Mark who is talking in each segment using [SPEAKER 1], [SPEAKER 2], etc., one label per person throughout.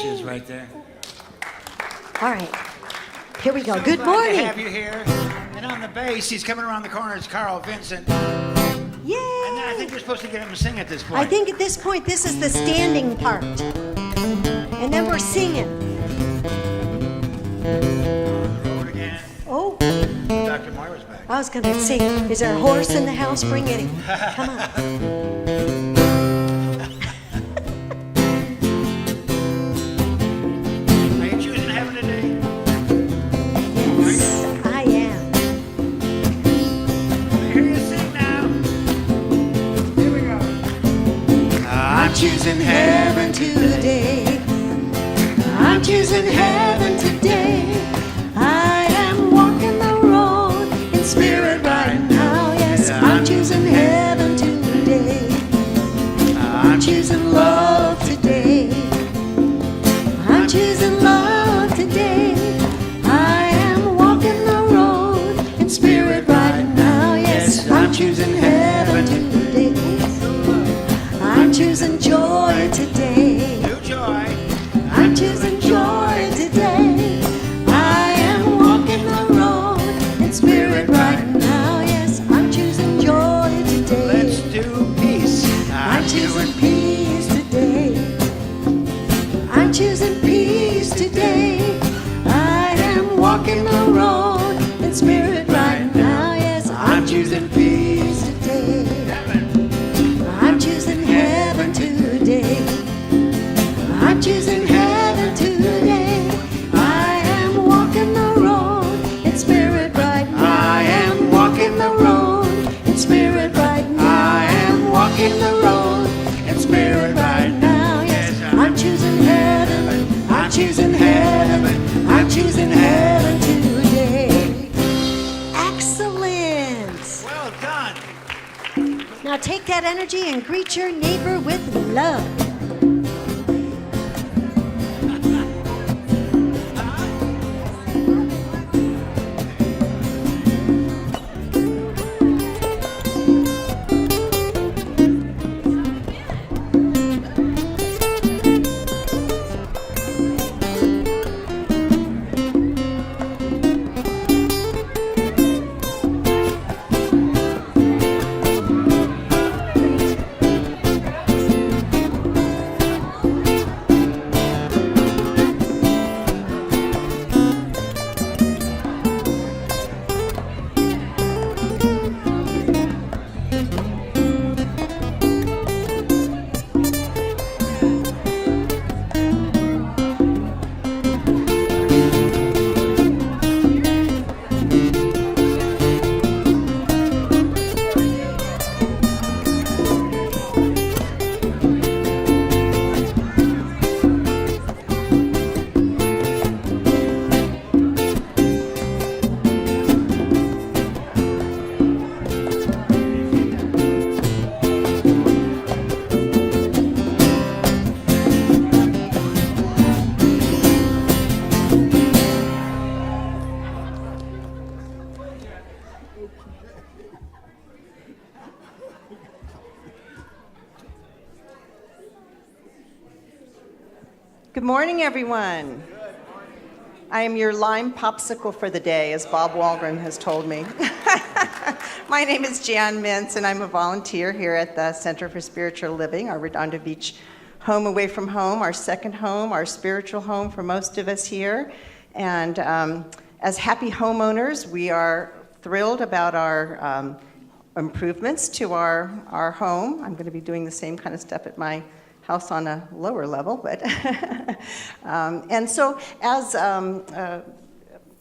[SPEAKER 1] she is right there.
[SPEAKER 2] All right. Here we go.
[SPEAKER 1] So
[SPEAKER 2] Good
[SPEAKER 1] glad
[SPEAKER 2] morning.
[SPEAKER 1] to have you here. And on the bass, he's coming around the corner. It's Carl Vincent.
[SPEAKER 2] Yay!
[SPEAKER 1] And then I think we're supposed to get him to sing at this point.
[SPEAKER 2] I think at this point, this is the standing part. And then we're singing.
[SPEAKER 1] Forward again.
[SPEAKER 2] Oh,
[SPEAKER 1] Dr. Moira's back.
[SPEAKER 2] I was going to say, is there a horse in the house? Bring it in. Come on.
[SPEAKER 1] Are you choosing heaven today?
[SPEAKER 2] Yes, I am.
[SPEAKER 1] Let me hear you sing now. Here we go. I'm choosing heaven
[SPEAKER 2] Today, I'm choosing heaven today. I am walking the road in spirit right now. Yes, I'm choosing heaven today. I'm choosing love today. I'm choosing love today. I am walking the road in spirit right now. Yes, I'm choosing heaven today. I'm choosing joy today.
[SPEAKER 1] New joy.
[SPEAKER 2] I'm choosing joy today. I am walking the road in spirit right now. Yes, I'm choosing joy today.
[SPEAKER 1] Let's do peace.
[SPEAKER 2] I'm choosing peace today. I'm choosing peace today. I am walking the road in spirit right now. Yes, I'm choosing peace today. I'm choosing heaven today. I'm choosing heaven today. I am walking the road in spirit right now. I am walking the road in spirit right now. I am walking the road in spirit right now. Yes, I'm choosing heaven. I'm choosing heaven. I'm choosing heaven today. Excellent.
[SPEAKER 1] Well done.
[SPEAKER 2] Now take that energy and greet your neighbor with love.
[SPEAKER 3] Good morning, everyone. I am your lime popsicle for the day, as Bob Walgren has told me. My name is Jan Mintz, and I'm a volunteer here at the Center for Spiritual Living, our Redondo Beach home away from home, our second home, our spiritual home for most of us here. And as happy homeowners, we are thrilled about our improvements to our home. I'm going to be doing the same kind of stuff at my house on a lower level, but and so as a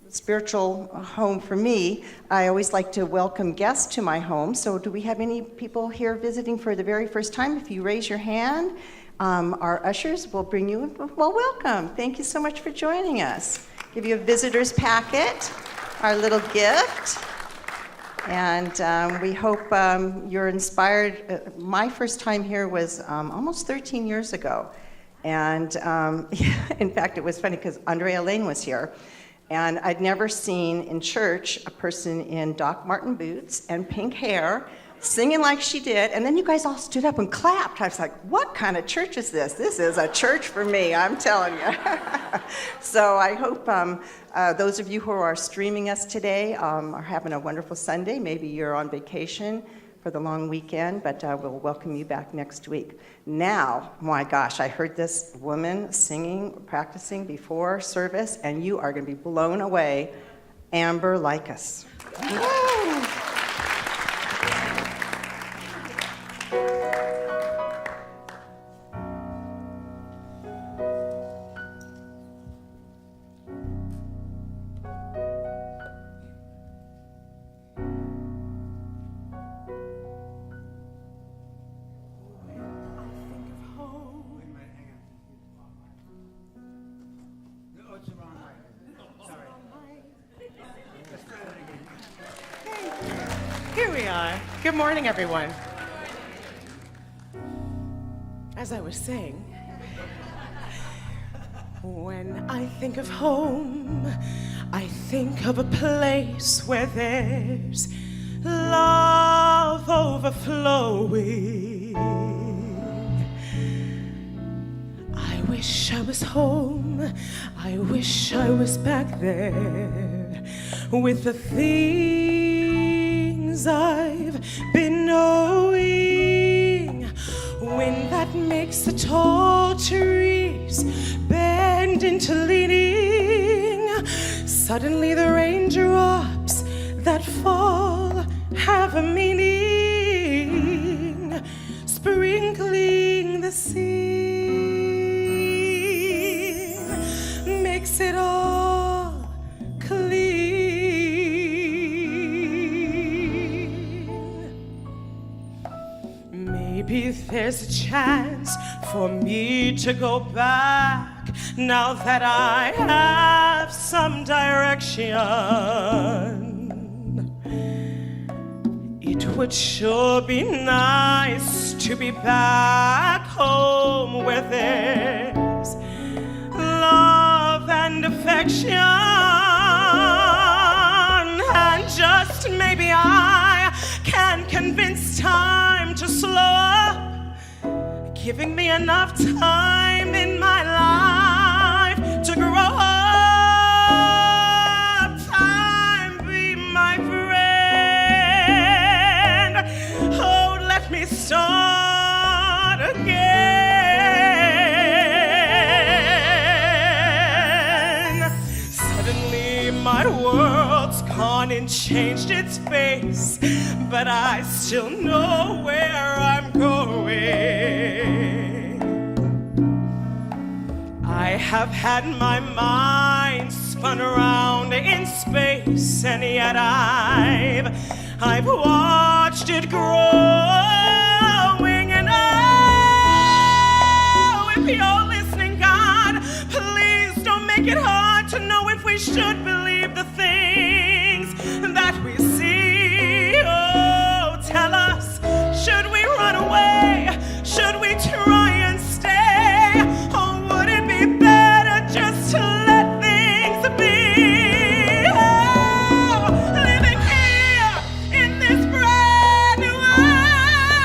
[SPEAKER 3] spiritual home for me, I always like to welcome guests to my home. So do we have any people here visiting for the very first time? If you raise your hand, our ushers will bring you in. Well, welcome. Thank you so much for joining us. Give you a visitor's packet, our little gift. And we hope you're inspired. My first time here was almost 13 years ago. And in fact, it was funny because Andrea Lane was here. And I'd never seen in church a person in Doc Marten boots and pink hair singing like she did, and then you guys all stood up and clapped. I was like, what kind of church is this? This is a church for me, I'm telling you. So I hope those of you who are streaming us today are having a wonderful Sunday. Maybe you're on vacation for the long weekend, but we'll welcome you back next week. Now, my gosh, I heard this woman singing, practicing before service, and you are going to be blown away. Amber Likas.
[SPEAKER 4] Here we are. Good morning, everyone. As I was saying, when I think of home, I think of a place where there's love overflowing. I wish I was home. I wish I was back there with the things I've been knowing. Wind that makes the tall trees bend into leaning. Suddenly the raindrops that fall have a meaning, sprinkling the scene makes it all clean. Maybe there's a chance for me to go back now that I have some direction. It would sure be nice to be back home where there's love and affection. And just maybe I can convince time to slow up, giving me enough time in my life to grow up. Time be my friend. Oh, let me start again. Suddenly my world's gone and changed its face, but I still know where I'm going. I have had my mind spun around in space, and yet I've watched it growing. And oh, if you're listening, God, please don't make it hard to know if we should believe the things that we see. Oh, tell us, should we run away? Should we try and stay? Or would it be better just to let things be? Oh, living here in this brand new world,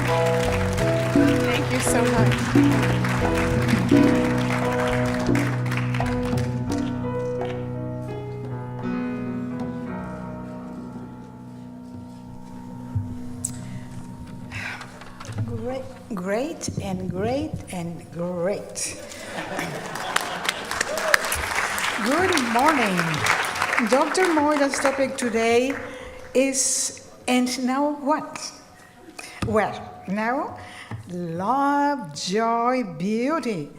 [SPEAKER 4] Thank you so much.
[SPEAKER 5] Great, great, and great, and great. Good morning. Dr. Moira's topic today is, and now what? Well, now, love, joy, beauty.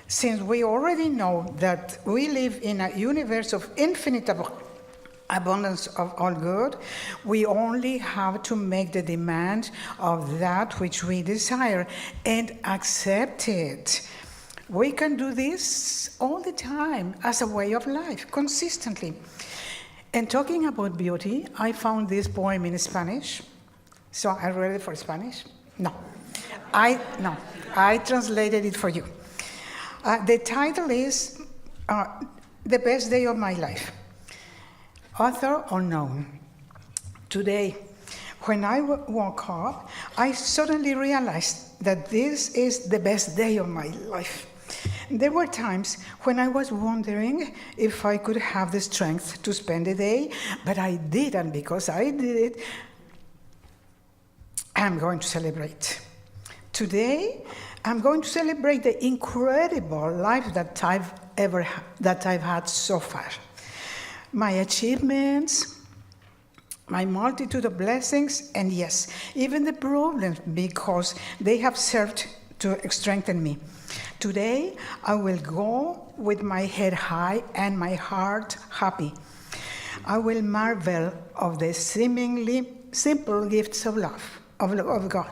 [SPEAKER 5] Since we already know that we live in a universe of infinite abundance of all good, we only have to make the demand of that which we desire and accept it. We can do this all the time as a way of life, consistently. And talking about beauty, I found this poem in Spanish. So I read it for Spanish? No. I translated it for you. The title is The Best Day of My Life. Author unknown. Today, when I woke up, I suddenly realized that this is the best day of my life. There were times when I was wondering if I could have the strength to spend the day, but I didn't. Because I did it, I'm going to celebrate. Today, I'm going to celebrate the incredible life that I've had so far. My achievements, my multitude of blessings, and yes, even the problems, because they have served to strengthen me. Today, I will go with my head high and my heart happy. I will marvel of the seemingly simple gifts of love, of God.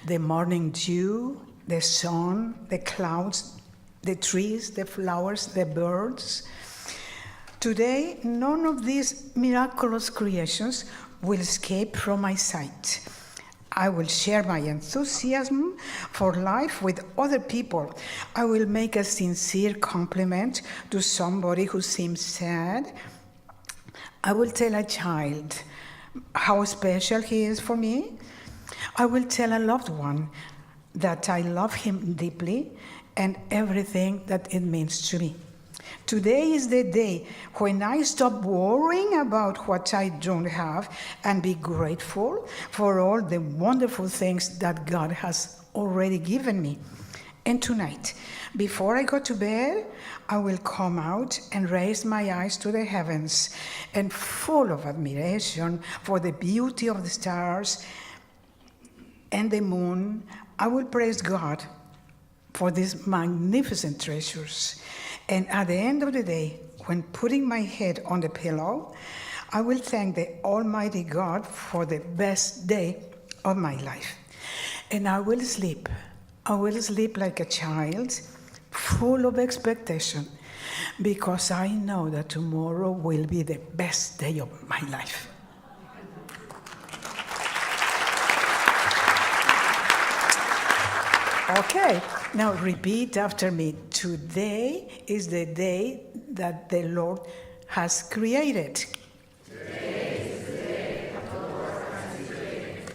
[SPEAKER 5] The morning dew, the sun, the clouds, the trees, the flowers, the birds. Today, none of these miraculous creations will escape from my sight. I will share my enthusiasm for life with other people. I will make a sincere compliment to somebody who seems sad. I will tell a child how special he is for me. I will tell a loved one that I love him deeply and everything that it means to me. Today is the day when I stop worrying about what I don't have and be grateful for all the wonderful things that God has already given me. And tonight, before I go to bed, I will come out and raise my eyes to the heavens, and full of admiration for the beauty of the stars and the moon, I will praise God for these magnificent treasures. And at the end of the day, when putting my head on the pillow, I will thank the Almighty God for the best day of my life. And I will sleep. I will sleep like a child, full of expectation, because I know that tomorrow will be the best day of my life. Okay, now repeat after me. Today is the day that the Lord has created. Today is the day that the Lord has created.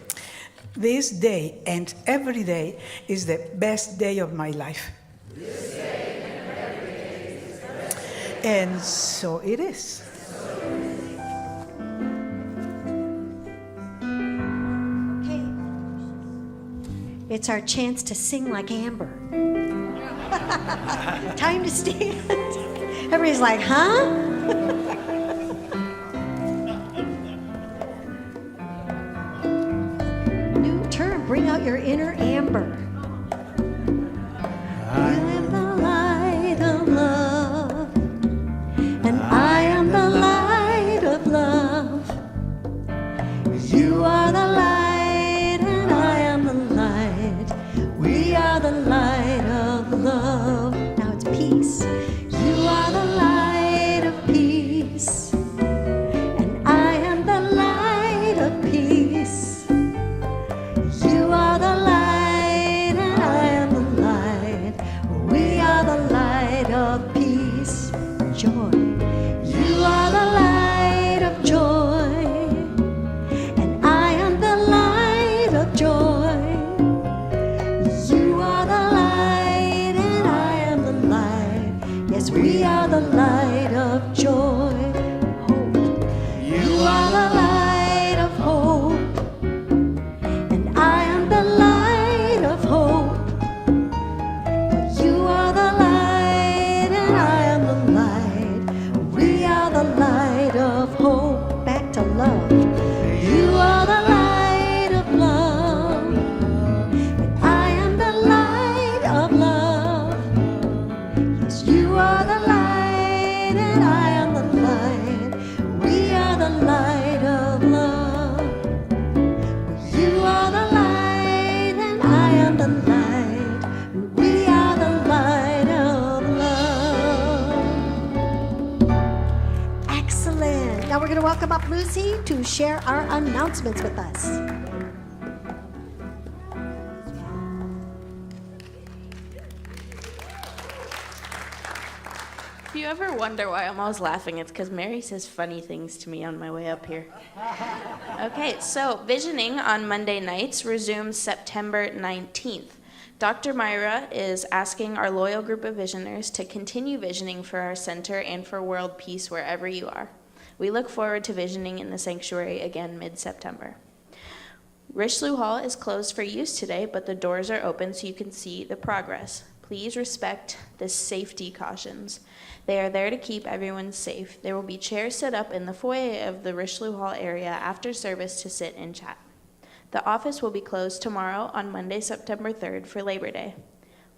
[SPEAKER 5] This day and every day is the best day of my life. This day and every day is the best day. And so it is.
[SPEAKER 2] It's our chance to sing like Amber. Time to stand. Everybody's like, huh? New term, bring out your inner Amber. I am the light of love, and I am the light of love. You are the light, and I am the light. We are the light of love. Now it's peace. You are the light of peace, and I am the light of peace. You are the light, and I am the light. We are the light of peace, joy. You are the light of joy, and I am the light of joy. and a light. We are the light of love. Excellent. Now we're going to welcome up Lucy to share our announcements with us.
[SPEAKER 6] If you ever wonder why I'm always laughing, it's because Mary says funny things to me on my way up here. Okay, so visioning on Monday nights resumes September 19th. Dr. Myra is asking our loyal group of visioners to continue visioning for our center and for world peace wherever you are. We look forward to visioning in the sanctuary again mid-September. Richelieu Hall is closed for use today, but the doors are open so you can see the progress. Please respect the safety cautions. They are there to keep everyone safe. There will be chairs set up in the foyer of the Richelieu Hall area after service to sit and chat. The office will be closed tomorrow on Monday, September 3rd for Labor Day.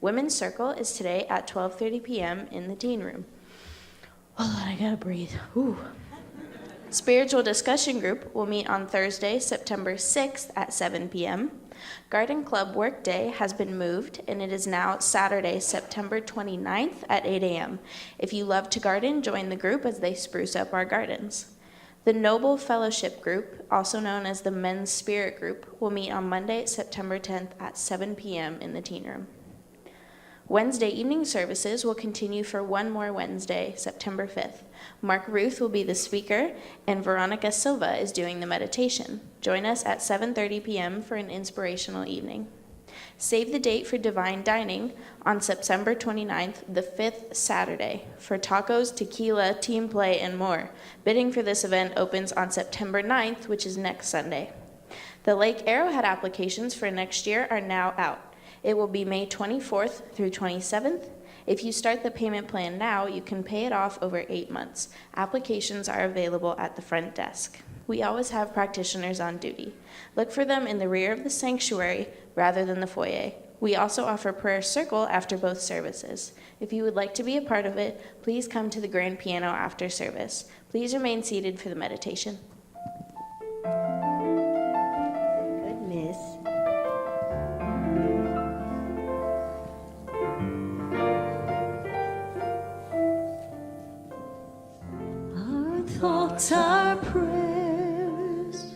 [SPEAKER 6] Women's Circle is today at 12:30 p.m. in the teen room. Hold on, I gotta breathe. Ooh. Spiritual Discussion Group will meet on Thursday, September 6th at 7 p.m. Garden Club Workday has been moved, and it is now Saturday, September 29th at 8 a.m. If you love to garden, join the group as they spruce up our gardens. The Noble Fellowship Group, also known as the Men's Spirit Group, will meet on Monday, September 10th at 7 p.m. in the teen room. Wednesday evening services will continue for one more Wednesday, September 5th. Mark Ruth will be the speaker, and Veronica Silva is doing the meditation. Join us at 7:30 p.m. for an inspirational evening. Save the date for Divine Dining on September 29th, the 5th Saturday, for tacos, tequila, team play, and more. Bidding for this event opens on September 9th, which is next Sunday. The Lake Arrowhead applications for next year are now out. It will be May 24th through 27th. If you start the payment plan now, you can pay it off over 8 months. Applications are available at the front desk. We always have practitioners on duty. Look for them in the rear of the sanctuary rather than the foyer. We also offer prayer circle after both services. If you would like to be a part of it, please come to the grand piano after service. Please remain seated for the meditation.
[SPEAKER 2] Goodness. Our thoughts are prayers,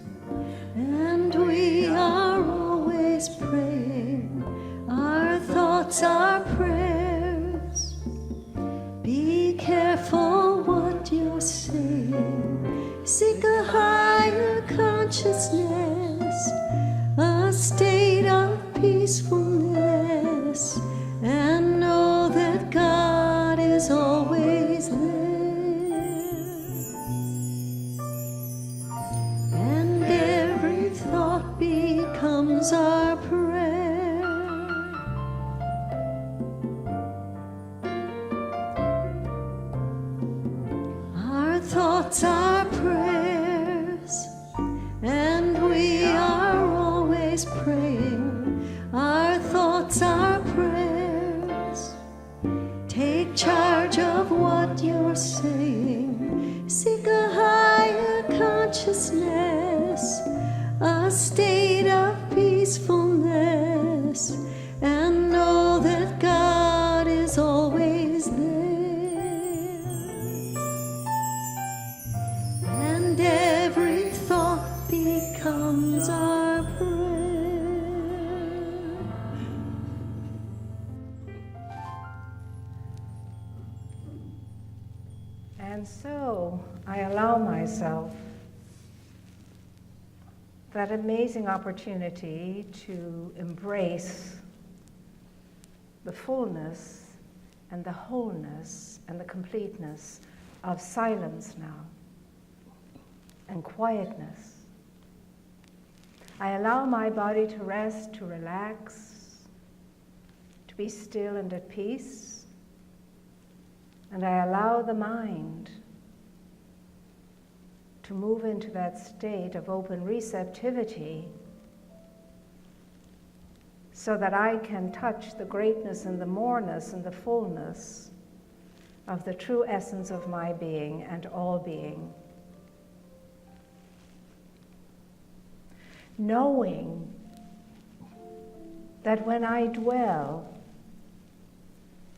[SPEAKER 2] and we are always praying. Our thoughts are prayers. Be careful what you're saying. Seek a higher consciousness, a state of peacefulness, and know that God is always there. And every thought becomes our prayer. Our thoughts are prayers, and we are always praying. Our thoughts are prayers. Take charge of what you're saying. Seek a higher consciousness, a state of peacefulness, and know that God is always there. And every thought becomes our prayer.
[SPEAKER 7] And so I allow myself that amazing opportunity to embrace the fullness and the wholeness and the completeness of silence now and quietness. I allow my body to rest, to relax, to be still and at peace. And I allow the mind to move into that state of open receptivity so that I can touch the greatness and the moreness and the fullness of the true essence of my being and all being. Knowing that when I dwell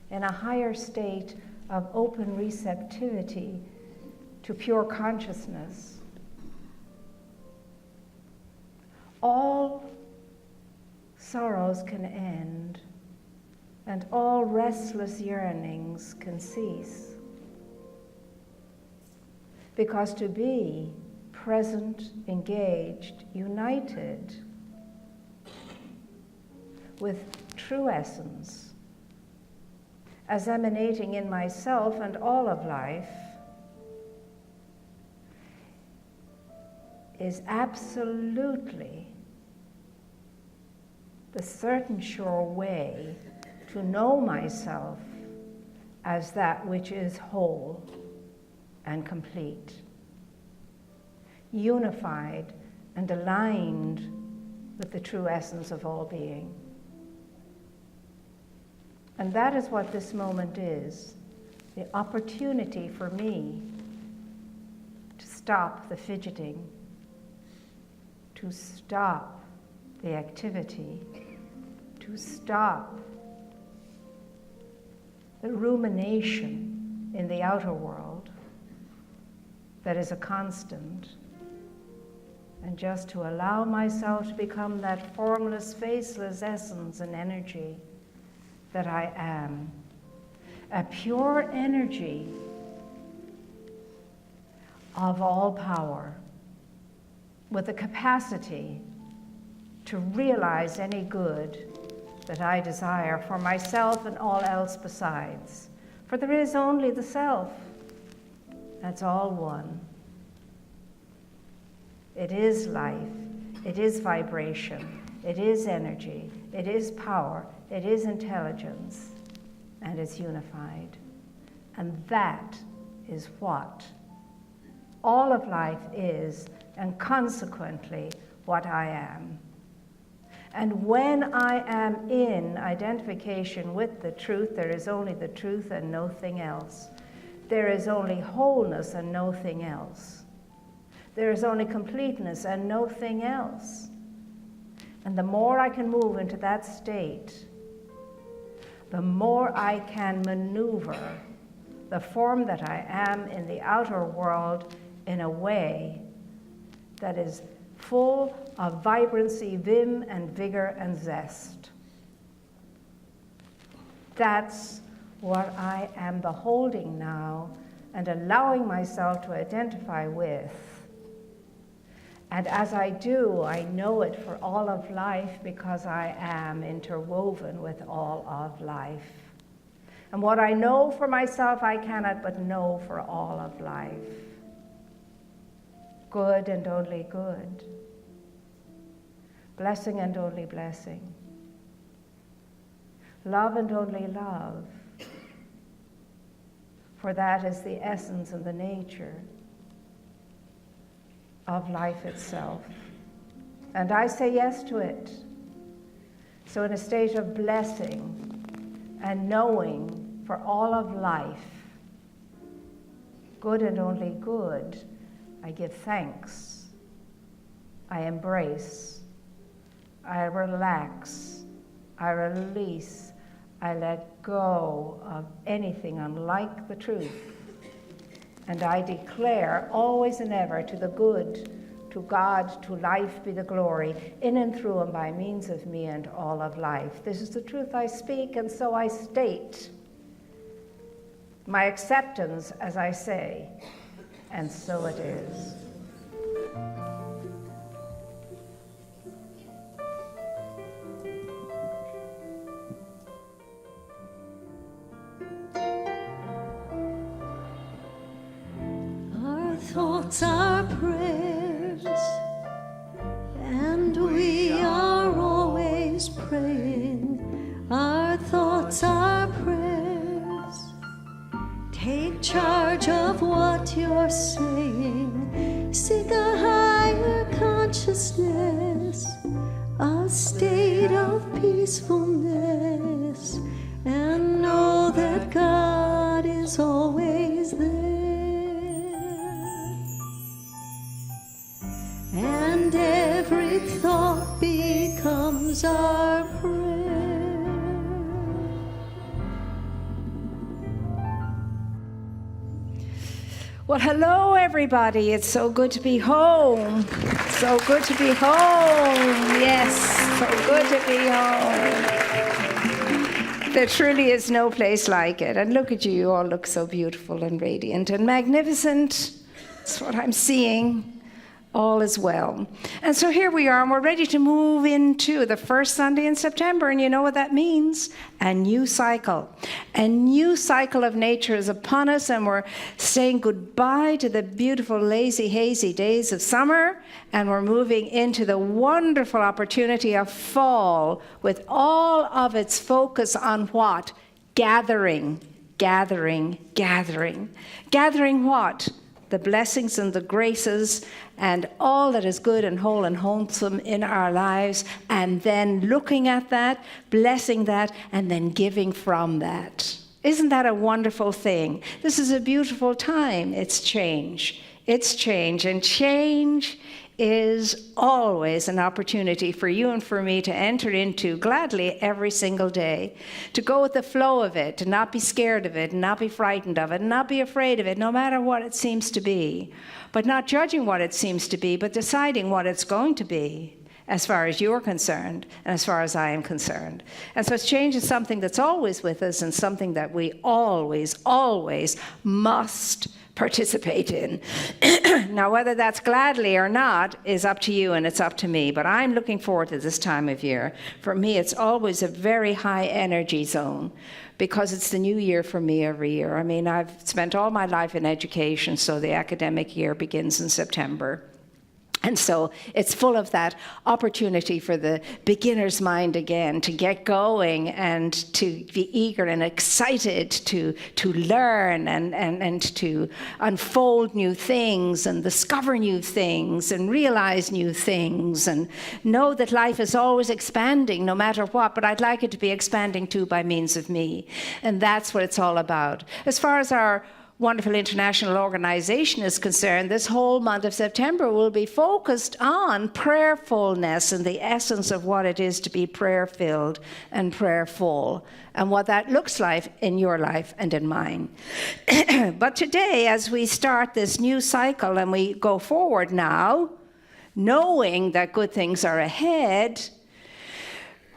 [SPEAKER 7] in a higher state of open receptivity to pure consciousness, all sorrows can end and all restless yearnings can cease. Because to be present, engaged, united with true essence, as emanating in myself and all of life, is absolutely the certain sure way to know myself as that which is whole and complete, unified and aligned with the true essence of all being. And that is what this moment is, the opportunity for me to stop the fidgeting, to stop the activity, to stop the rumination in the outer world that is a constant, and just to allow myself to become that formless, faceless essence and energy that I am, a pure energy of all power, with the capacity to realize any good that I desire for myself and all else besides. For there is only the self. That's all one. It is life. It is vibration. It is energy. It is power. It is intelligence. And it's unified. And that is what all of life is, and consequently what I am. And when I am in identification with the truth, there is only the truth and nothing else. There is only wholeness and nothing else. There is only completeness and nothing else. And the more I can move into that state, the more I can maneuver the form that I am in the outer world in a way that is full of vibrancy, vim, and vigor, and zest. That's what I am beholding now and allowing myself to identify with. And as I do, I know it for all of life because I am interwoven with all of life. And what I know for myself, I cannot but know for all of life. Good and only good. Blessing and only blessing. Love and only love. For that is the essence and the nature of life itself. And I say yes to it. So in a state of blessing and knowing for all of life, good and only good, I give thanks, I embrace, I relax, I release, I let go of anything unlike the truth. And I declare always and ever to the good, to God, to life be the glory, in and through and by means of me and all of life. This is the truth I speak, and so I state my acceptance as I say. And so it is.
[SPEAKER 2] Our thoughts are prayers, and we are always praying. Our thoughts are prayers. Take charge of what you're saying. Seek a higher consciousness, a state of peacefulness, and know that God is always there. And every thought becomes our prayer.
[SPEAKER 7] Well, hello, everybody. It's so good to be home. So good to be home. Yes, so good to be home. There truly is no place like it. And look at you. You all look so beautiful and radiant and magnificent. That's what I'm seeing. All is well. And so here we are, and we're ready to move into the first Sunday in September. And you know what that means? A new cycle. A new cycle of nature is upon us, and we're saying goodbye to the beautiful, lazy, hazy days of summer, and we're moving into the wonderful opportunity of fall with all of its focus on what? Gathering, gathering, gathering. Gathering what? The blessings and the graces and all that is good and whole and wholesome in our lives, and then looking at that, blessing that, and then giving from that. Isn't that a wonderful thing? This is a beautiful time. It's change. It's change, and change is always an opportunity for you and for me to enter into gladly every single day, to go with the flow of it, to not be scared of it, and not be frightened of it, and not be afraid of it, no matter what it seems to be, but not judging what it seems to be, but deciding what it's going to be, as far as you're concerned and as far as I am concerned. And so change is something that's always with us and something that we always, always must participate in. Now, whether that's gladly or not is up to you and it's up to me, but I'm looking forward to this time of year. For me, it's always a very high energy zone because it's the new year for me every year. I mean, I've spent all my life in education, so the academic year begins in September. And so it's full of that opportunity for the beginner's mind again to get going and to be eager and excited to learn and to unfold new things and discover new things and realize new things and know that life is always expanding no matter what, but I'd like it to be expanding too by means of me. And that's what it's all about. As far as our wonderful international organization is concerned, this whole month of September will be focused on prayerfulness and the essence of what it is to be prayer-filled and prayerful, and what that looks like in your life and in mine. But today, as we start this new cycle and we go forward now, knowing that good things are ahead,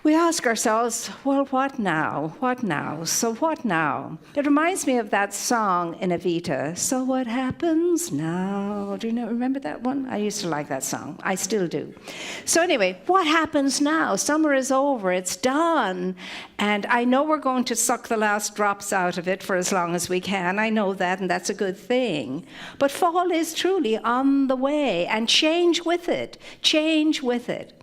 [SPEAKER 7] we ask ourselves, well, what now? What now? So what now? It reminds me of that song in Evita, So What Happens Now? Do you remember that one? I used to like that song. I still do. So anyway, what happens now? Summer is over. It's done. And I know we're going to suck the last drops out of it for as long as we can. I know that, and that's a good thing. But fall is truly on the way, and change with it. Change with it.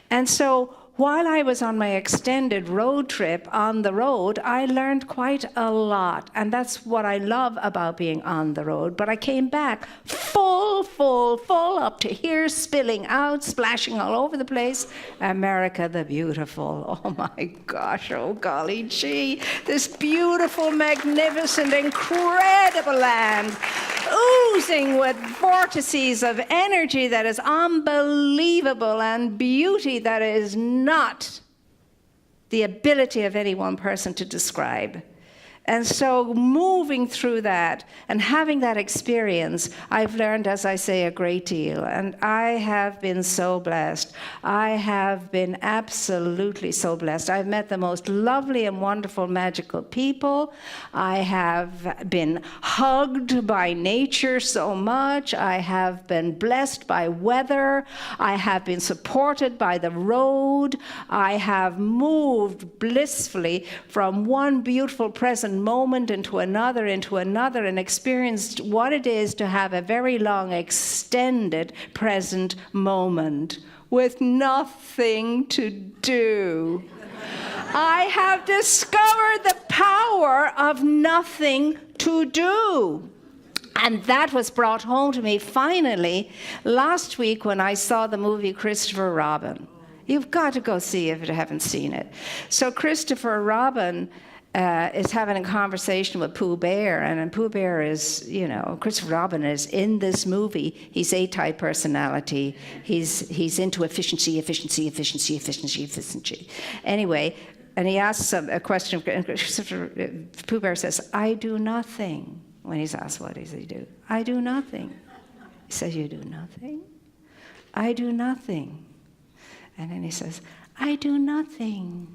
[SPEAKER 7] And so while I was on my extended road trip on the road, I learned quite a lot. And that's what I love about being on the road. But I came back full up to here, spilling out, splashing all over the place. America the Beautiful. Oh my gosh, oh golly gee. This beautiful, magnificent, incredible land, oozing with vortices of energy that is unbelievable and beauty that is not the ability of any one person to describe. And so moving through that and having that experience, I've learned, as I say, a great deal. And I have been so blessed. I have been absolutely so blessed. I've met the most lovely and wonderful, magical people. I have been hugged by nature so much. I have been blessed by weather. I have been supported by the road. I have moved blissfully from one beautiful present moment into another, and experienced what it is to have a very long, extended present moment with nothing to do. I have discovered the power of nothing to do. And that was brought home to me finally last week when I saw the movie Christopher Robin. You've got to go see it if you haven't seen it. So Christopher Robin is having a conversation with Pooh Bear, and Pooh Bear is, Christopher Robin is in this movie. He's A-type personality. He's into efficiency. Anyway, and he asks a question, and Pooh Bear says, I do nothing. when he's asked, what does he do? I do nothing. He says, you do nothing? I do nothing. And then he says, I do nothing.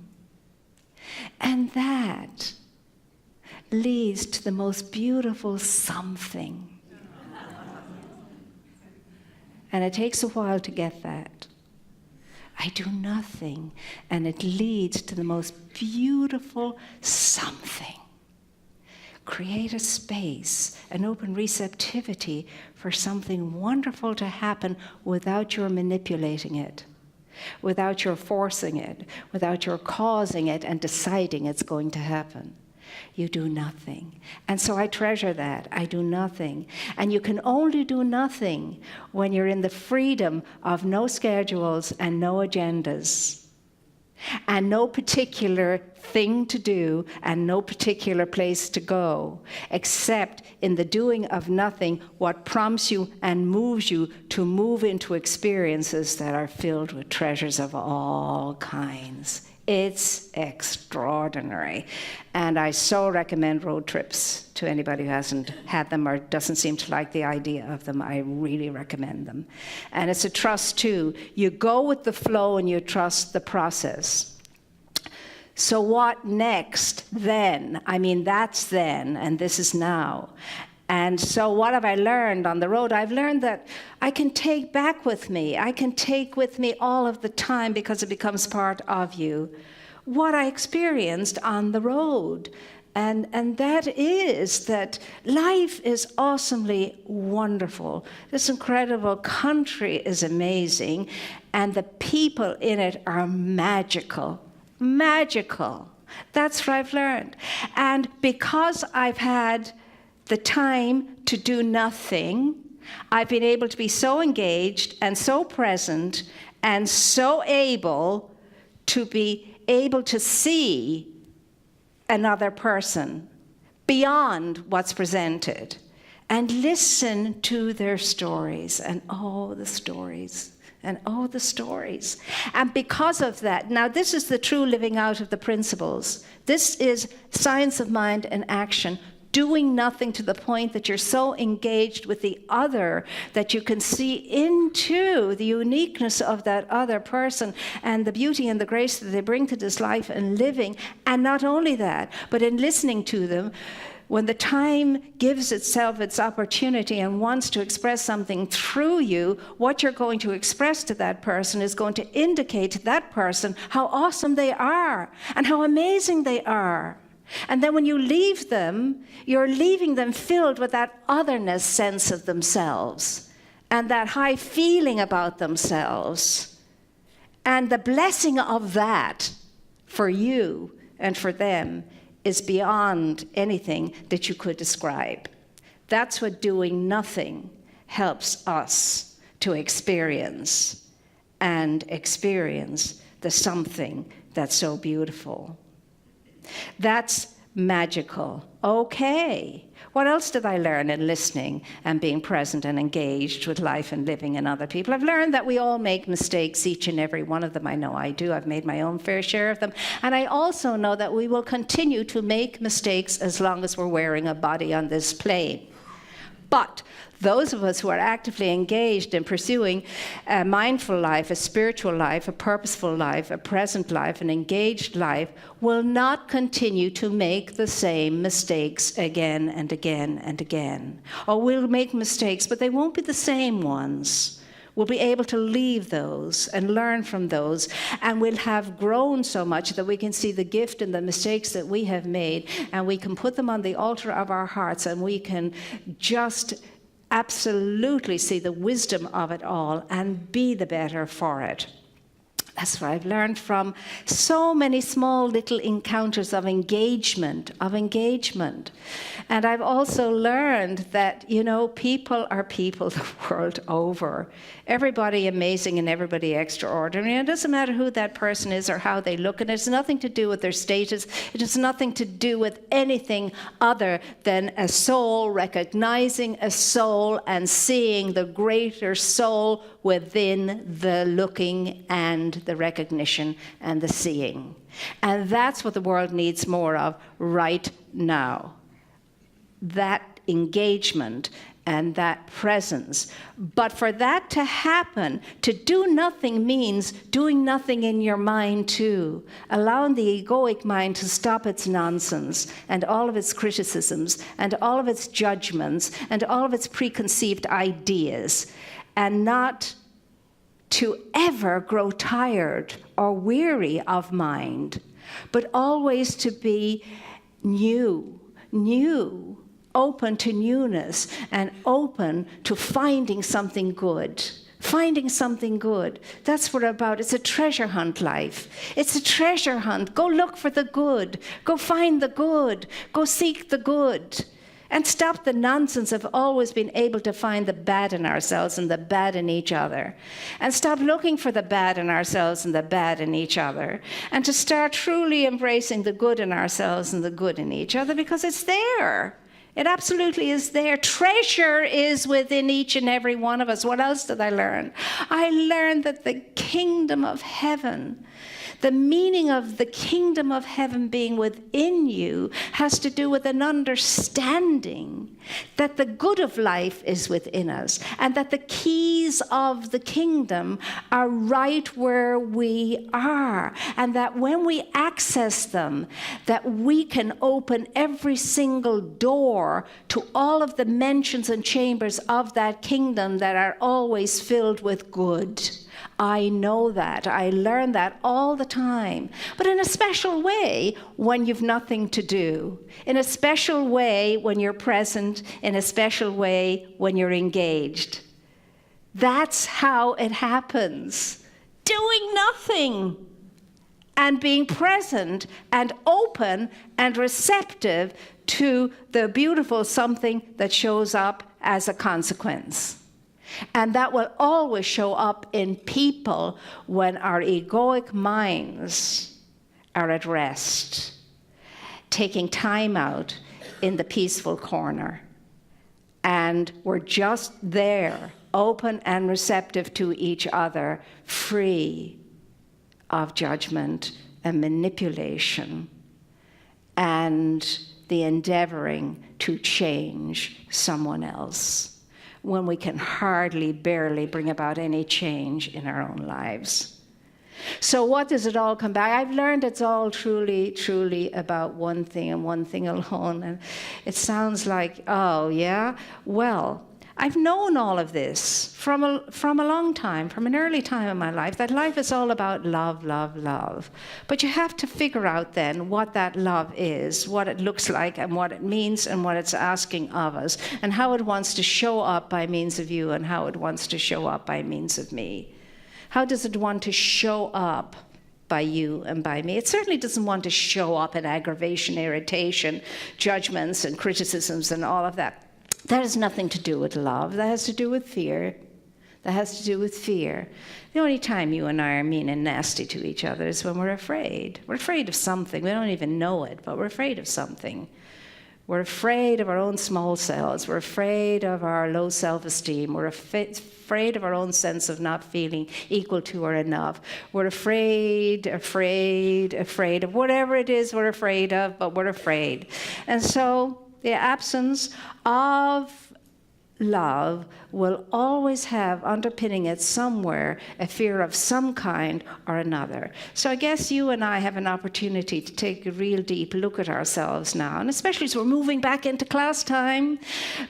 [SPEAKER 7] And that leads to the most beautiful something. And it takes a while to get that. I do nothing. And it leads to the most beautiful something. Create a space, an open receptivity for something wonderful to happen without your manipulating it, without your forcing it, without your causing it and deciding it's going to happen. You do nothing. And so I treasure that. I do nothing. And you can only do nothing when you're in the freedom of no schedules and no agendas. And no particular thing to do and no particular place to go, except in the doing of nothing, what prompts you and moves you to move into experiences that are filled with treasures of all kinds. It's extraordinary. And I so recommend road trips to anybody who hasn't had them or doesn't seem to like the idea of them. I really recommend them. And it's a trust too. You go with the flow and you trust the process. So what next then? I mean, that's then, and this is now. And so what have I learned on the road? I've learned that I can take back with me. I can take with me all of the time because it becomes part of you. What I experienced on the road. And that is that life is awesomely wonderful. This incredible country is amazing. And the people in it are magical. Magical. That's what I've learned. And because I've had the time to do nothing, I've been able to be so engaged and so present and so able to be able to see another person beyond what's presented and listen to their stories and all the stories. And oh, the stories. And because of that, now this is the true living out of the principles. This is science of mind and action. Doing nothing to the point that you're so engaged with the other that you can see into the uniqueness of that other person and the beauty and the grace that they bring to this life and living. And not only that, but in listening to them, when the time gives itself its opportunity and wants to express something through you, what you're going to express to that person is going to indicate to that person how awesome they are and how amazing they are. And then when you leave them, you're leaving them filled with that otherness sense of themselves and that high feeling about themselves. And the blessing of that for you and for them is beyond anything that you could describe. That's what doing nothing helps us to experience and experience the something that's so beautiful. That's magical. Okay. What else did I learn in listening and being present and engaged with life and living in other people? I've learned that we all make mistakes, each and every one of them. I know I do. I've made my own fair share of them. And I also know that we will continue to make mistakes as long as we're wearing a body on this plane. But those of us who are actively engaged in pursuing a mindful life, a spiritual life, a purposeful life, a present life, an engaged life, will not continue to make the same mistakes again and again and again. Or we'll make mistakes, but they won't be the same ones. We'll be able to leave those and learn from those, and we'll have grown so much that we can see the gift and the mistakes that we have made, and we can put them on the altar of our hearts, and we can just absolutely see the wisdom of it all and be the better for it. That's what I've learned from so many small little encounters of engagement. And I've also learned that, people are people the world over. Everybody amazing and everybody extraordinary. And it doesn't matter who that person is or how they look. And it has nothing to do with their status. It has nothing to do with anything other than a soul recognizing a soul and seeing the greater soul within the looking and the recognition and the seeing. And that's what the world needs more of right now. That engagement and that presence. But for that to happen, to do nothing means doing nothing in your mind too, allowing the egoic mind to stop its nonsense and all of its criticisms and all of its judgments and all of its preconceived ideas, and not to ever grow tired or weary of mind, but always to be new, open to newness, and open to finding something good. Finding something good. That's what about. It's a treasure hunt life. It's a treasure hunt. Go look for the good. Go find the good. Go seek the good. And stop the nonsense of always being able to find the bad in ourselves and the bad in each other. And stop looking for the bad in ourselves and the bad in each other. And to start truly embracing the good in ourselves and the good in each other, because it's there. It absolutely is there. Treasure is within each and every one of us. What else did I learn? I learned that the kingdom of heaven, the meaning of the kingdom of heaven being within you, has to do with an understanding that the good of life is within us, and that the keys of the kingdom are right where we are, and that when we access them, that we can open every single door to all of the mansions and chambers of that kingdom that are always filled with good. I know that. I learn that all the time. But in a special way when you've nothing to do. In a special way when you're present. In a special way when you're engaged. That's how it happens. Doing nothing. And being present and open and receptive to the beautiful something that shows up as a consequence. And that will always show up in people when our egoic minds are at rest, taking time out in the peaceful corner. And we're just there, open and receptive to each other, free of judgment and manipulation and the endeavoring to change someone else, when we can hardly, barely bring about any change in our own lives. So what does it all come back? I've learned it's all truly, truly about one thing and one thing alone. And it sounds like, oh, yeah? Well, I've known all of this from a long time, from an early time in my life, that life is all about love, love, love. But you have to figure out then what that love is, what it looks like and what it means and what it's asking of us, and how it wants to show up by means of you and how it wants to show up by means of me. How does it want to show up by you and by me? It certainly doesn't want to show up in aggravation, irritation, judgments and criticisms and all of that. That has nothing to do with love. That has to do with fear. That has to do with fear. The only time you and I are mean and nasty to each other is when we're afraid. We're afraid of something. We don't even know it, but we're afraid of something. We're afraid of our own small selves. We're afraid of our low self-esteem. We're afraid of our own sense of not feeling equal to or enough. We're afraid of whatever it is we're afraid of, but we're afraid. And so the absence of love will always have underpinning it somewhere a fear of some kind or another. So I guess you and I have an opportunity to take a real deep look at ourselves now, and especially as we're moving back into class time,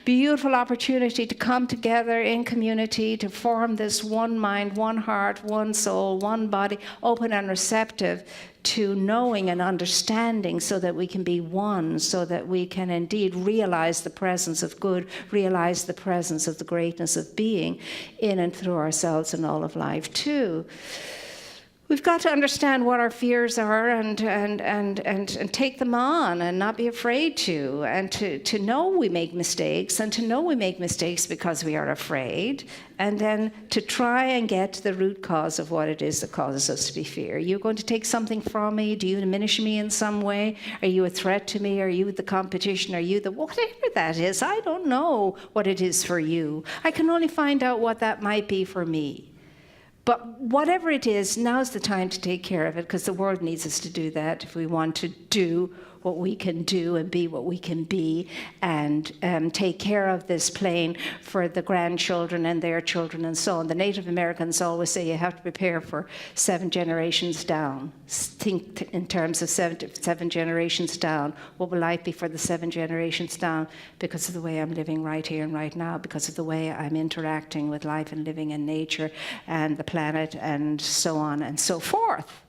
[SPEAKER 7] beautiful opportunity to come together in community, to form this one mind, one heart, one soul, one body, open and receptive to knowing and understanding, so that we can be one, so that we can indeed realize the presence of good, realize the presence of the greatness of being in and through ourselves and all of life too. We've got to understand what our fears are and take them on and not be afraid to, and to know we make mistakes, and to know we make mistakes because we are afraid, and then to try and get to the root cause of what it is that causes us to be fear. You're going to take something from me? Do you diminish me in some way? Are you a threat to me? Are you the competition? Are you the whatever that is? I don't know what it is for you. I can only find out what that might be for me. But whatever it is, now's the time to take care of it, because the world needs us to do that if we want to do what we can do and be what we can be, and take care of this plane for the grandchildren and their children and so on. The Native Americans always say you have to prepare for 7 generations down. Think in terms of seven generations down. What will life be for the 7 generations down? Because of the way I'm living right here and right now, because of the way I'm interacting with life and living in nature and the planet and so on and so forth.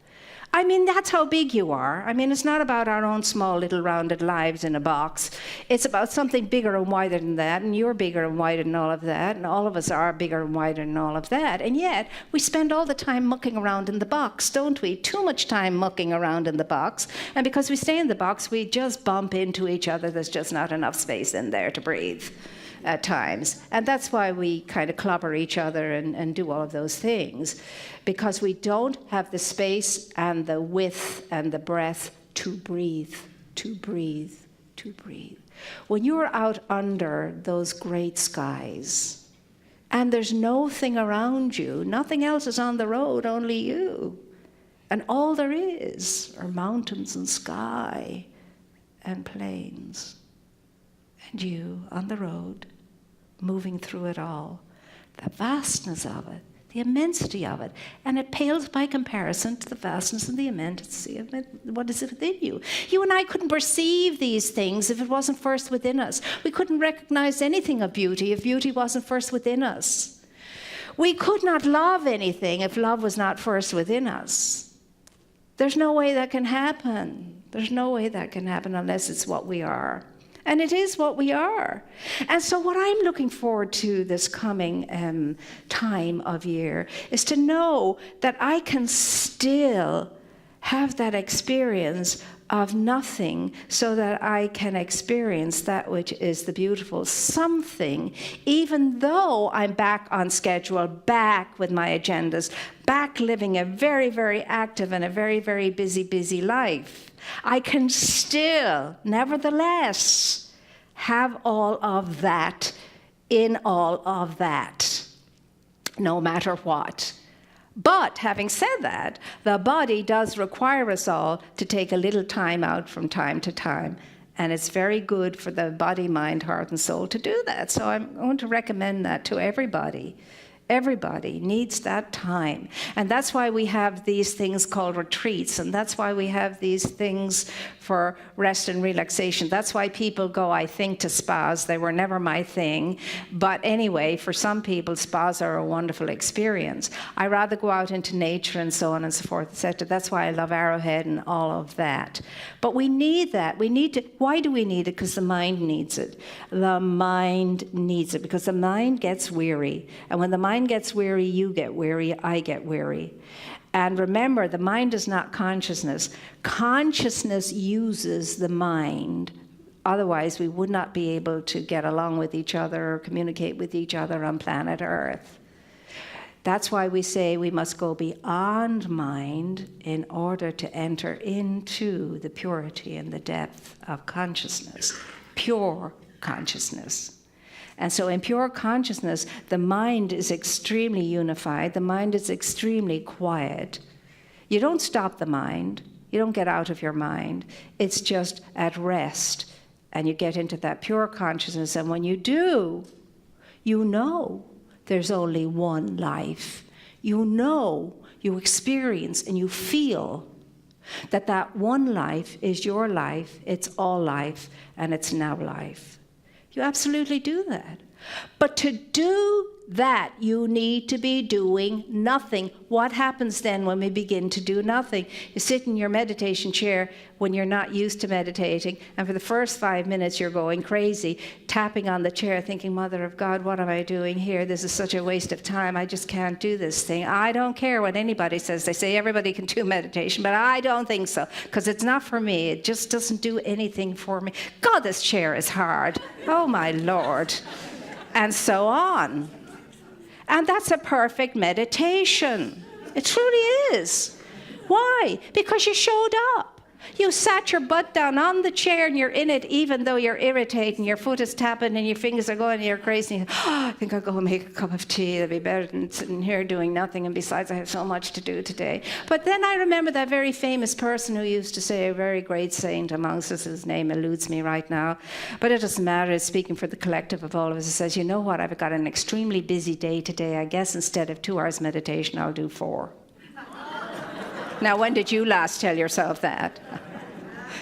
[SPEAKER 7] I mean, that's how big you are. I mean, it's not about our own small little rounded lives in a box. It's about something bigger and wider than that, and you're bigger and wider than all of that, and all of us are bigger and wider than all of that. And yet, we spend all the time mucking around in the box, don't we? Too much time mucking around in the box. And because we stay in the box, we just bump into each other. There's just not enough space in there to breathe at times. And that's why we kind of clobber each other and do all of those things, because we don't have the space and the width and the breath to breathe, to breathe, to breathe. When you're out under those great skies and there's nothing around you, nothing else is on the road, only you, and all there is are mountains and sky and plains, and you on the road, moving through it all, the vastness of it, the immensity of it, and it pales by comparison to the vastness and the immensity of it. What is it within you? You and I couldn't perceive these things if it wasn't first within us. We couldn't recognize anything of beauty if beauty wasn't first within us. We could not love anything if love was not first within us. There's no way that can happen. There's no way that can happen unless it's what we are. And it is what we are. And so what I'm looking forward to this coming time of year is to know that I can still have that experience of nothing, so that I can experience that which is the beautiful something, even though I'm back on schedule, back with my agendas, back living a very, very active and a very, very busy, busy life. I can still, nevertheless, have all of that in all of that, no matter what. But having said that, the body does require us all to take a little time out from time to time. And it's very good for the body, mind, heart, and soul to do that. So I'm going to recommend that to everybody. Everybody needs that time. And that's why we have these things called retreats. And that's why we have these things for rest and relaxation. That's why people go, I think, to spas. They were never my thing. But anyway, for some people, spas are a wonderful experience. I rather go out into nature and so on and so forth, etc. That's why I love Arrowhead and all of that. But we need that. We need to. Why do we need it? Because the mind needs it. The mind needs it because the mind gets weary. And when the mind gets weary, you get weary, I get weary. And remember, the mind is not consciousness. Consciousness uses the mind. Otherwise, we would not be able to get along with each other or communicate with each other on planet Earth. That's why we say we must go beyond mind in order to enter into the purity and the depth of consciousness, pure consciousness. And so in pure consciousness, the mind is extremely unified. The mind is extremely quiet. You don't stop the mind. You don't get out of your mind. It's just at rest. And you get into that pure consciousness. And when you do, you know there's only one life. You know, you experience, and you feel that that one life is your life. It's all life, and it's now life. You absolutely do that. But to do that, you need to be doing nothing. What happens then when we begin to do nothing? You sit in your meditation chair when you're not used to meditating, and for the first 5 minutes you're going crazy, tapping on the chair, thinking, Mother of God, what am I doing here? This is such a waste of time. I just can't do this thing. I don't care what anybody says. They say everybody can do meditation, but I don't think so, because it's not for me. It just doesn't do anything for me. God, this chair is hard. Oh, my Lord. And so on. And that's a perfect meditation. It truly is. Why? Because you showed up. You sat your butt down on the chair and you're in it even though you're irritated and your foot is tapping and your fingers are going and you're crazy. And you think, I think I'll go and make a cup of tea. It'll be better than sitting here doing nothing. And besides, I have so much to do today. But then I remember that very famous person who used to say, a very great saint amongst us, whose name eludes me right now. But it doesn't matter. It's speaking for the collective of all of us. It says, you know what? I've got an extremely busy day today. I guess instead of 2 hours meditation, I'll do 4. Now, when did you last tell yourself that?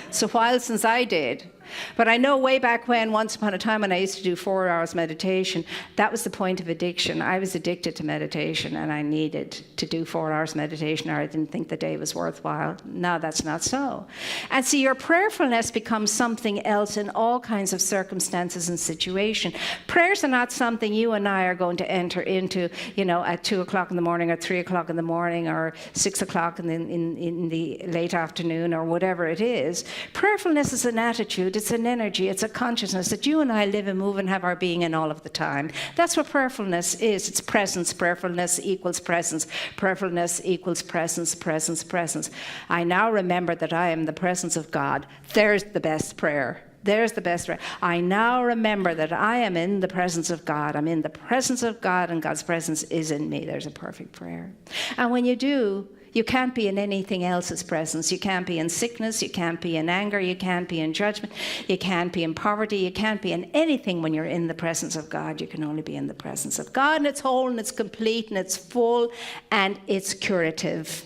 [SPEAKER 7] It's a while since I did. But I know way back when, once upon a time when I used to do 4 hours meditation, that was the point of addiction. I was addicted to meditation and I needed to do 4 hours meditation or I didn't think the day was worthwhile. Now that's not so. And see, your prayerfulness becomes something else in all kinds of circumstances and situations. Prayers are not something you and I are going to enter into, at 2 o'clock in the morning or 3 o'clock in the morning or 6 o'clock in the late afternoon or whatever it is. Prayerfulness is an attitude. It's an energy, it's a consciousness that you and I live and move and have our being in all of the time. That's what prayerfulness is. It's presence. Prayerfulness equals presence. Prayerfulness equals presence, presence, presence. I now remember that I am the presence of God. There's the best prayer. There's the best prayer. I now remember that I am in the presence of God. I'm in the presence of God and God's presence is in me. There's a perfect prayer. And when you do, you can't be in anything else's presence. You can't be in sickness. You can't be in anger. You can't be in judgment. You can't be in poverty. You can't be in anything when you're in the presence of God. You can only be in the presence of God, and it's whole, and it's complete, and it's full, and it's curative.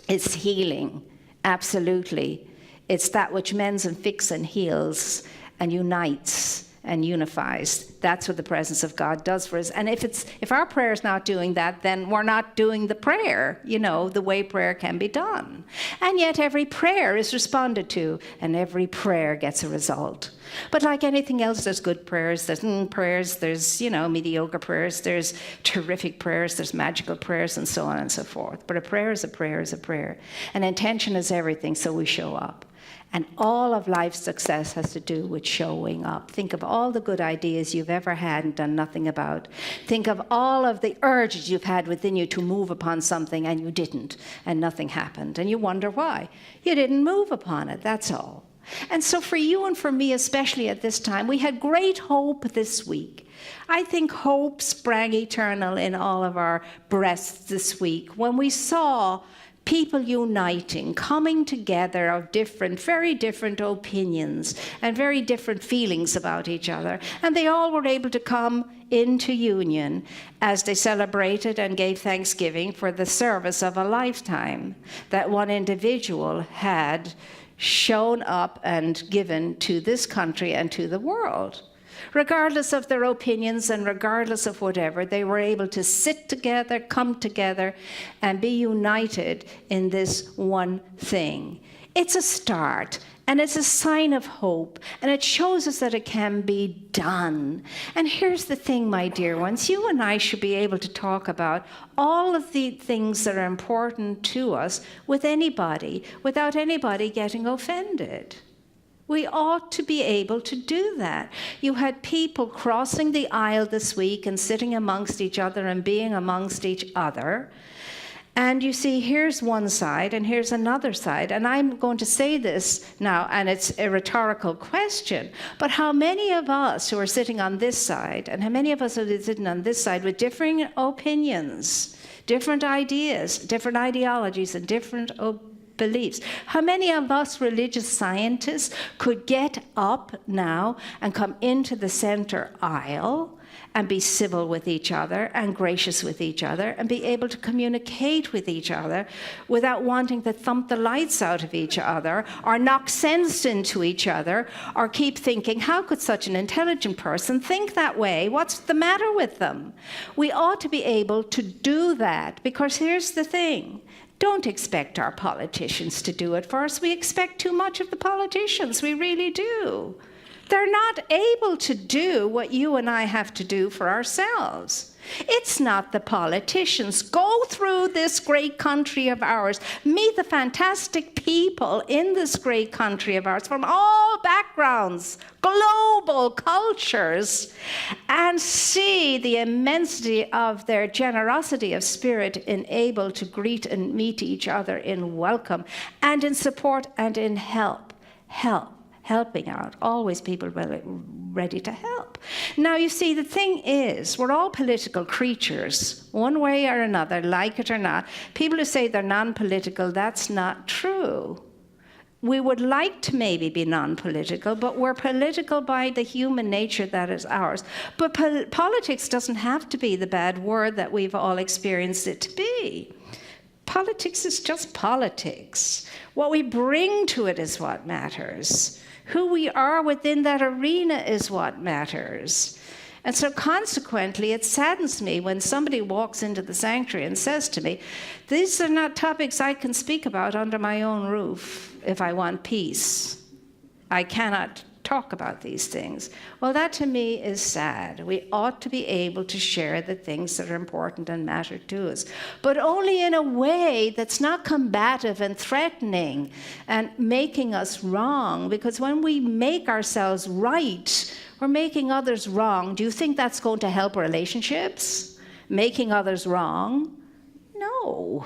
[SPEAKER 7] It's healing, absolutely. It's that which mends and fixes and heals and unites and unifies. That's what the presence of God does for us. And if our prayer is not doing that, then we're not doing the prayer, the way prayer can be done. And yet every prayer is responded to, and every prayer gets a result. But like anything else, there's good prayers, there's prayers, there's, mediocre prayers, there's terrific prayers, there's magical prayers, and so on and so forth. But a prayer is a prayer is a prayer. And intention is everything, so we show up. And all of life's success has to do with showing up. Think of all the good ideas you've ever had and done nothing about. Think of all of the urges you've had within you to move upon something and you didn't, and nothing happened. And you wonder why. You didn't move upon it, that's all. And so for you and for me, especially at this time, we had great hope this week. I think hope sprang eternal in all of our breasts this week when we saw people uniting, coming together of very different opinions and very different feelings about each other. And they all were able to come into union as they celebrated and gave thanksgiving for the service of a lifetime that one individual had shown up and given to this country and to the world. Regardless of their opinions and regardless of whatever, they were able to sit together, come together, and be united in this one thing. It's a start, and it's a sign of hope, and it shows us that it can be done. And here's the thing, my dear ones, you and I should be able to talk about all of the things that are important to us with anybody, without anybody getting offended. We ought to be able to do that. You had people crossing the aisle this week and sitting amongst each other and being amongst each other. And you see, here's one side and here's another side. And I'm going to say this now, and it's a rhetorical question, but how many of us who are sitting on this side and how many of us are sitting on this side with differing opinions, different ideas, different ideologies, and different beliefs. How many of us religious scientists could get up now and come into the center aisle and be civil with each other and gracious with each other and be able to communicate with each other without wanting to thump the lights out of each other or knock sense into each other or keep thinking, how could such an intelligent person think that way? What's the matter with them? We ought to be able to do that, because here's the thing. Don't expect our politicians to do it for us. We expect too much of the politicians. We really do. They're not able to do what you and I have to do for ourselves. It's not the politicians. Go through this great country of ours. Meet the fantastic people in this great country of ours from all backgrounds, global cultures, and see the immensity of their generosity of spirit in able to greet and meet each other in welcome and in support and in helping out. Always people ready to help. Now, you see, the thing is, we're all political creatures, one way or another, like it or not. People who say they're non-political, that's not true. We would like to maybe be non-political, but we're political by the human nature that is ours. But politics doesn't have to be the bad word that we've all experienced it to be. Politics is just politics. What we bring to it is what matters. Who we are within that arena is what matters. And so consequently, it saddens me when somebody walks into the sanctuary and says to me, these are not topics I can speak about under my own roof if I want peace. I cannot talk about these things. Well, that to me is sad. We ought to be able to share the things that are important and matter to us, but only in a way that's not combative and threatening and making us wrong, because when we make ourselves right, we're making others wrong. Do you think that's going to help relationships? Making others wrong? No,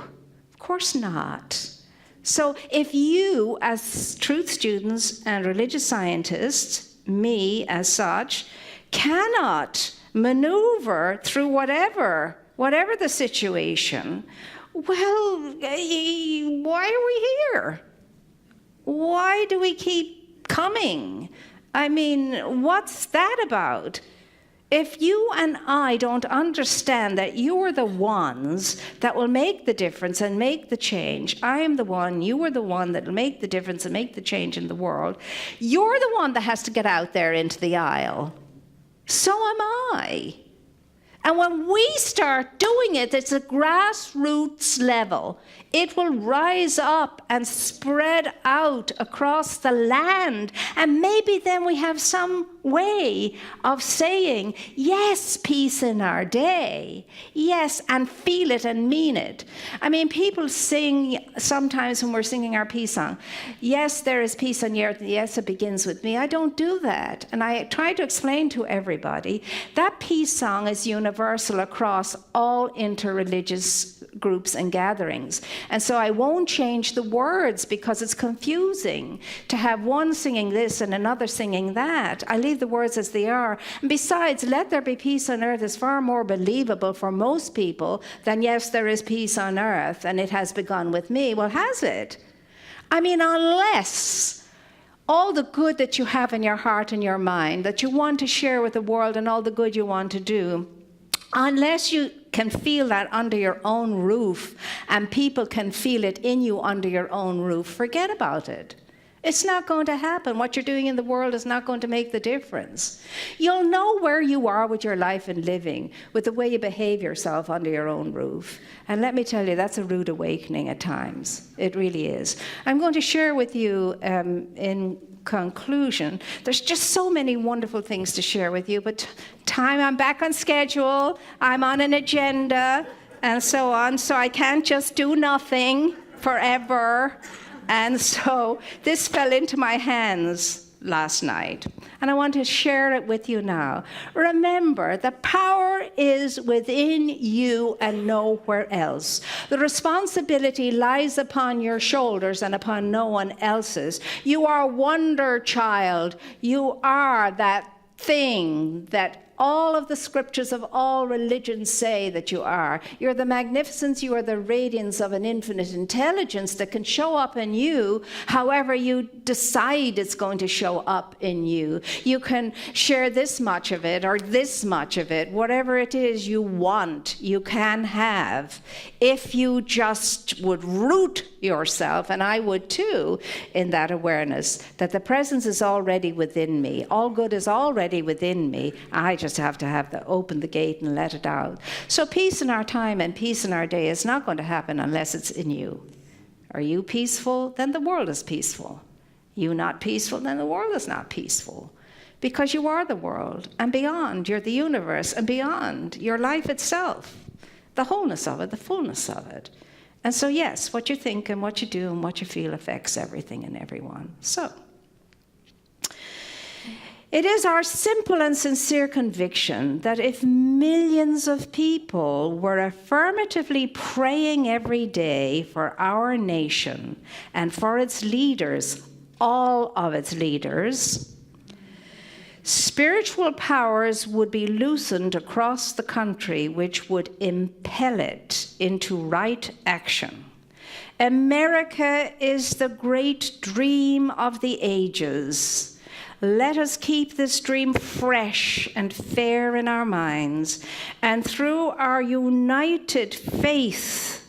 [SPEAKER 7] of course not. So if you, as truth students and religious scientists, me as such, cannot maneuver through whatever the situation, well, why are we here? Why do we keep coming? I mean, what's that about? If you and I don't understand that you are the ones that will make the difference and make the change, I am the one, you are the one that will make the difference and make the change in the world, you're the one that has to get out there into the aisle. So am I. And when we start doing it, it's a grassroots level. It will rise up and spread out across the land. And maybe then we have some way of saying, yes, peace in our day. Yes, and feel it and mean it. I mean, people sing sometimes when we're singing our peace song, yes, there is peace on the earth, and yes, it begins with me. I don't do that. And I try to explain to everybody that peace song is universal across all interreligious groups and gatherings. And so I won't change the words because it's confusing to have one singing this and another singing that. I leave the words as they are. And besides, let there be peace on earth is far more believable for most people than yes, there is peace on earth and it has begun with me. Well, has it? I mean, unless all the good that you have in your heart and your mind that you want to share with the world and all the good you want to do, unless you can feel that under your own roof and people can feel it in you under your own roof, forget about it. It's not going to happen. What you're doing in the world is not going to make the difference. You'll know where you are with your life and living, with the way you behave yourself under your own roof. And let me tell you, that's a rude awakening at times. It really is. I'm going to share with you in conclusion. There's just so many wonderful things to share with you, but I'm back on schedule, I'm on an agenda, and so on, so I can't just do nothing forever. And so this fell into my hands last night, and I want to share it with you now. Remember, the power is within you and nowhere else. The responsibility lies upon your shoulders and upon no one else's. You are a wonder child. You are that thing that all of the scriptures of all religions say that you are. You're the magnificence, you are the radiance of an infinite intelligence that can show up in you however you decide it's going to show up in you. You can share this much of it or this much of it, whatever it is you want, you can have. If you just would root yourself, and I would too, in that awareness that the presence is already within me. All good is already within me. I just have to open the gate and let it out. So peace in our time and peace in our day is not going to happen unless it's in you. Are you peaceful? Then the world is peaceful. You not peaceful? Then the world is not peaceful. because you are the world and beyond. You're the universe and beyond. Your life itself, the wholeness of it, the fullness of it. And so, yes, what you think and what you do and what you feel affects everything and everyone. So, it is our simple and sincere conviction that if millions of people were affirmatively praying every day for our nation and for its leaders, all of its leaders, spiritual powers would be loosened across the country, which would impel it into right action. America is the great dream of the ages. Let us keep this dream fresh and fair in our minds, and through our united faith,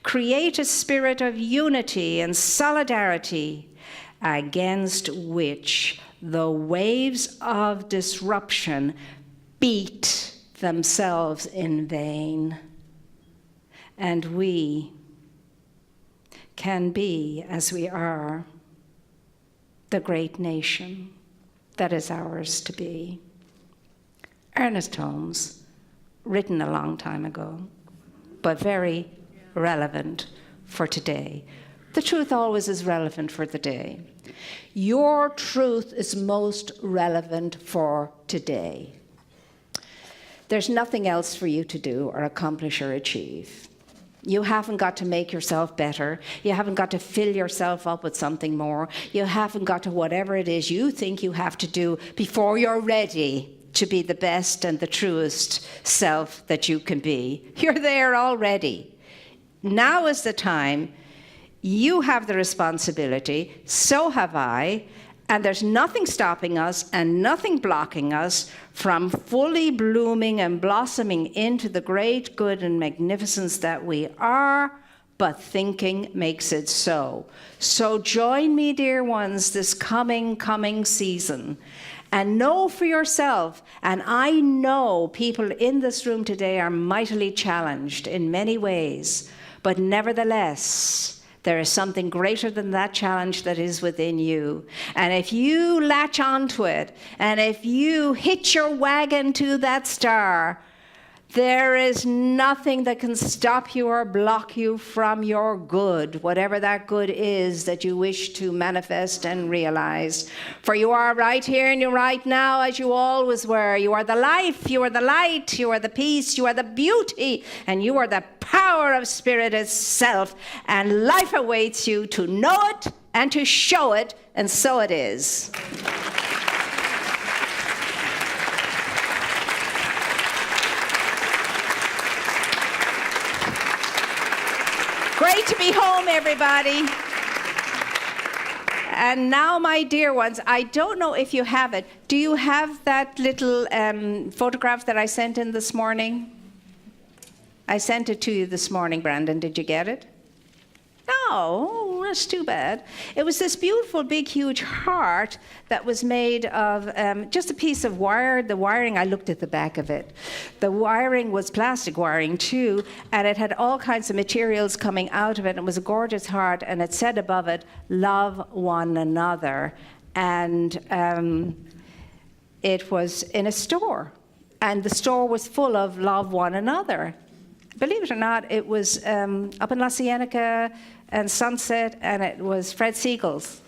[SPEAKER 7] create a spirit of unity and solidarity against which the waves of disruption beat themselves in vain. And we can be, as we are, the great nation that is ours to be. Ernest Holmes, written a long time ago, but very relevant for today. The truth always is relevant for the day. Your truth is most relevant for today. There's nothing else for you to do or accomplish or achieve. You haven't got to make yourself better. You haven't got to fill yourself up with something more. You haven't got to whatever it is you think you have to do before you're ready to be the best and the truest self that you can be. You're there already. Now is the time. You have the responsibility, so have I, and there's nothing stopping us and nothing blocking us from fully blooming and blossoming into the great good and magnificence that we are, but thinking makes it so. So join me, dear ones, this coming season. And know for yourself, and I know people in this room today are mightily challenged in many ways, but nevertheless, there is something greater than that challenge that is within you. And if you latch onto it, and if you hitch your wagon to that star, there is nothing that can stop you or block you from your good, whatever that good is that you wish to manifest and realize. For you are right here and you're right now as you always were. You are the life, you are the light, you are the peace, you are the beauty, and you are the power of spirit itself. And life awaits you to know it and to show it, and so it is. Great to be home, everybody. And now, my dear ones, I don't know if you have it. Do you have that little photograph that I sent in this morning? I sent it to you this morning, Brandon. Did you get it? No, that's too bad. It was this beautiful, big, huge heart that was made of just a piece of wire. The wiring, I looked at the back of it. The wiring was plastic wiring too, and it had all kinds of materials coming out of it. It was a gorgeous heart, and it said above it, "Love one another." And it was in a store, and the store was full of "Love one another." Believe it or not, it was up in La Cienega and Sunset, and it was Fred Siegel's.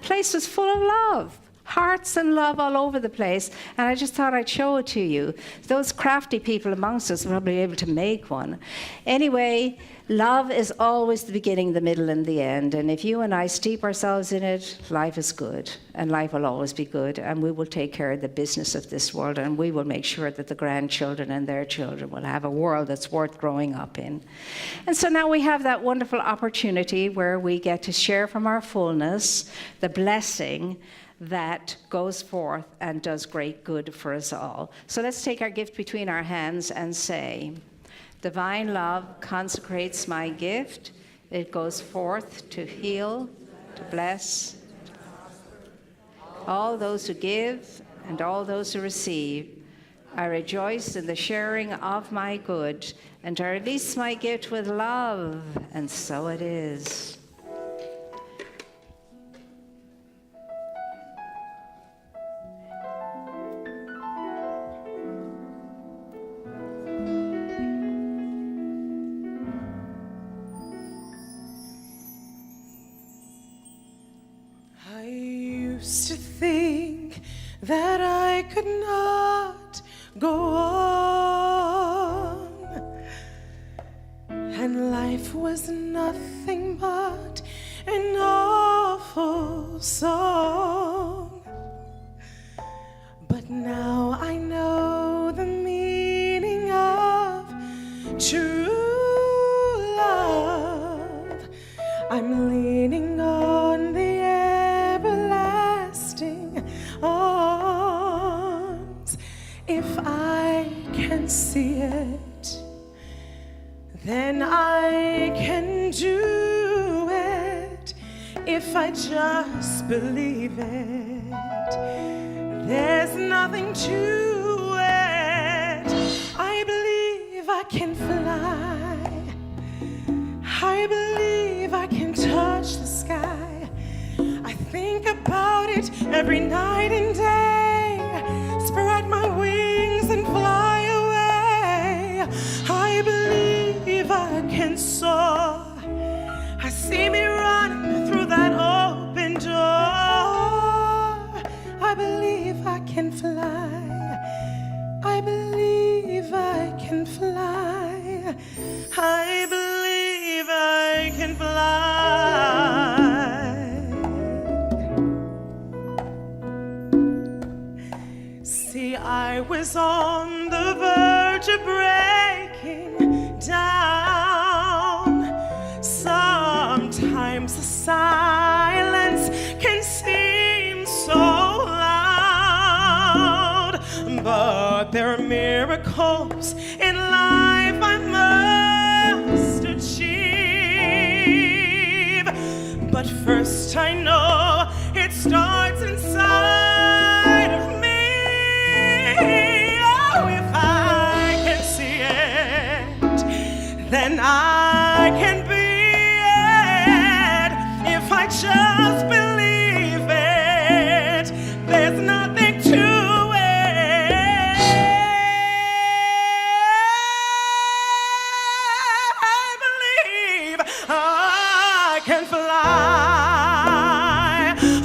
[SPEAKER 7] Place was full of love, hearts and love all over the place, and I just thought I'd show it to you. Those crafty people amongst us were probably able to make one. Anyway, love is always the beginning, the middle, and the end, and if you and I steep ourselves in it, life is good, and life will always be good, and we will take care of the business of this world, and we will make sure that the grandchildren and their children will have a world that's worth growing up in. And so now we have that wonderful opportunity where we get to share from our fullness the blessing that goes forth and does great good for us all. So let's take our gift between our hands and say, "Divine love consecrates my gift. It goes forth to heal, to bless all those who give and all those who receive. I rejoice in the sharing of my good and to release my gift with love." And so it is.
[SPEAKER 4] I used to think that I could not go on, and life was nothing but an awful song. But now I know the meaning of true love. I'm leaning on the everlasting arms. If I can see it, then I can do it. If I just believe it, there's nothing to it. I believe I can fly. I believe I can touch the sky. I think about it every night and day. Spread my wings and fly away. I believe I can soar. I see me running through that open door. I believe I can fly. I believe I can fly. I believe I can fly. See, I was on the verge of breaking down. Sometimes the silence can seem so loud, but there are miracles in life I must achieve. But first I know it starts inside of me. Oh, if I can see it, then I can be it. If I just believe it, there's nothing to it. I believe I can fly.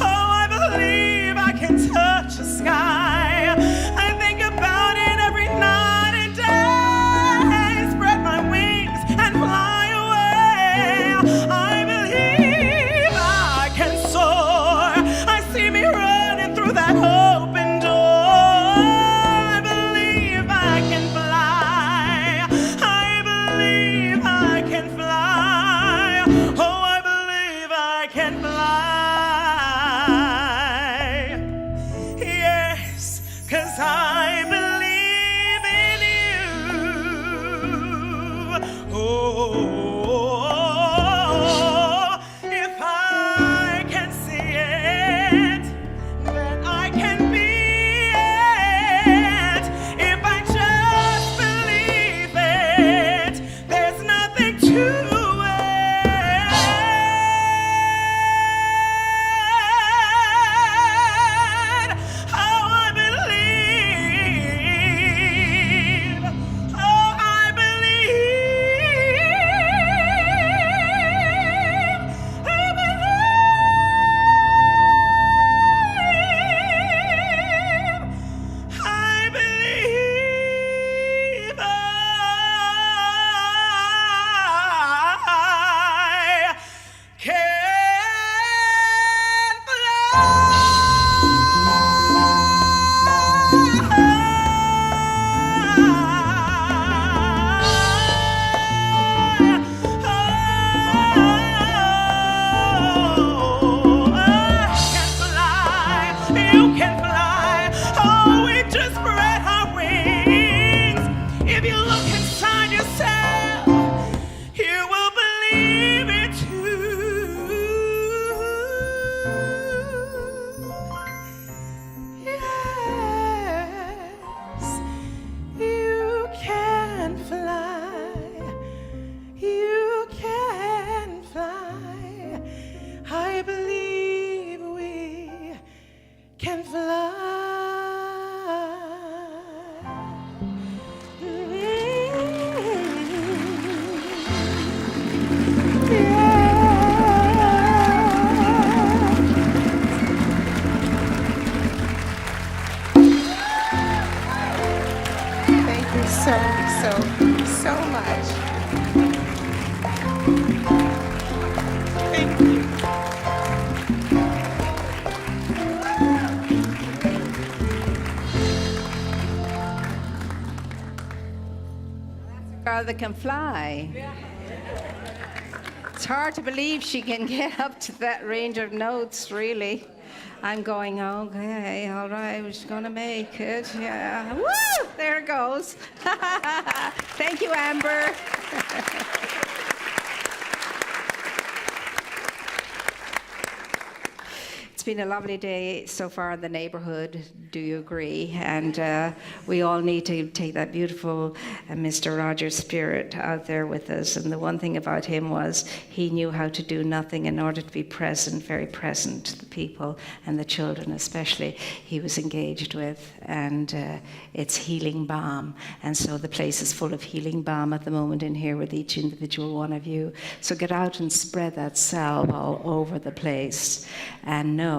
[SPEAKER 4] Oh, I believe I can touch the sky. I think about it every night and day. Spread my wings and fly away. I believe I can soar. I see me running through that open door. I believe I can fly. I believe I can fly. Oh, I believe I can fly. Yes, 'cause I believe in you. Oh, if I can see it, then I can be it. If I just believe it, there's nothing to it. Oh, I believe. Oh, I believe. I believe. I believe I can You can fly. Oh, we just spread our wings. If you look inside yourself, you will believe it too. Yes, you can fly. You can fly. I believe we can fly. Yeah. so much. Thank you.
[SPEAKER 7] Girl that can fly. It's hard to believe she can get up to that range of notes, really. I'm going, okay, all right, we're just gonna make it, yeah. Woo! There it goes. Thank you, Amber. It's been a lovely day so far in the neighborhood. Do you agree? And we all need to take that beautiful Mr. Rogers spirit out there with us. And the one thing about him was he knew how to do nothing in order to be present, very present to the people and the children especially he was engaged with. And it's healing balm. And so the place is full of healing balm at the moment in here with each individual one of you. So get out and spread that salve all over the place and know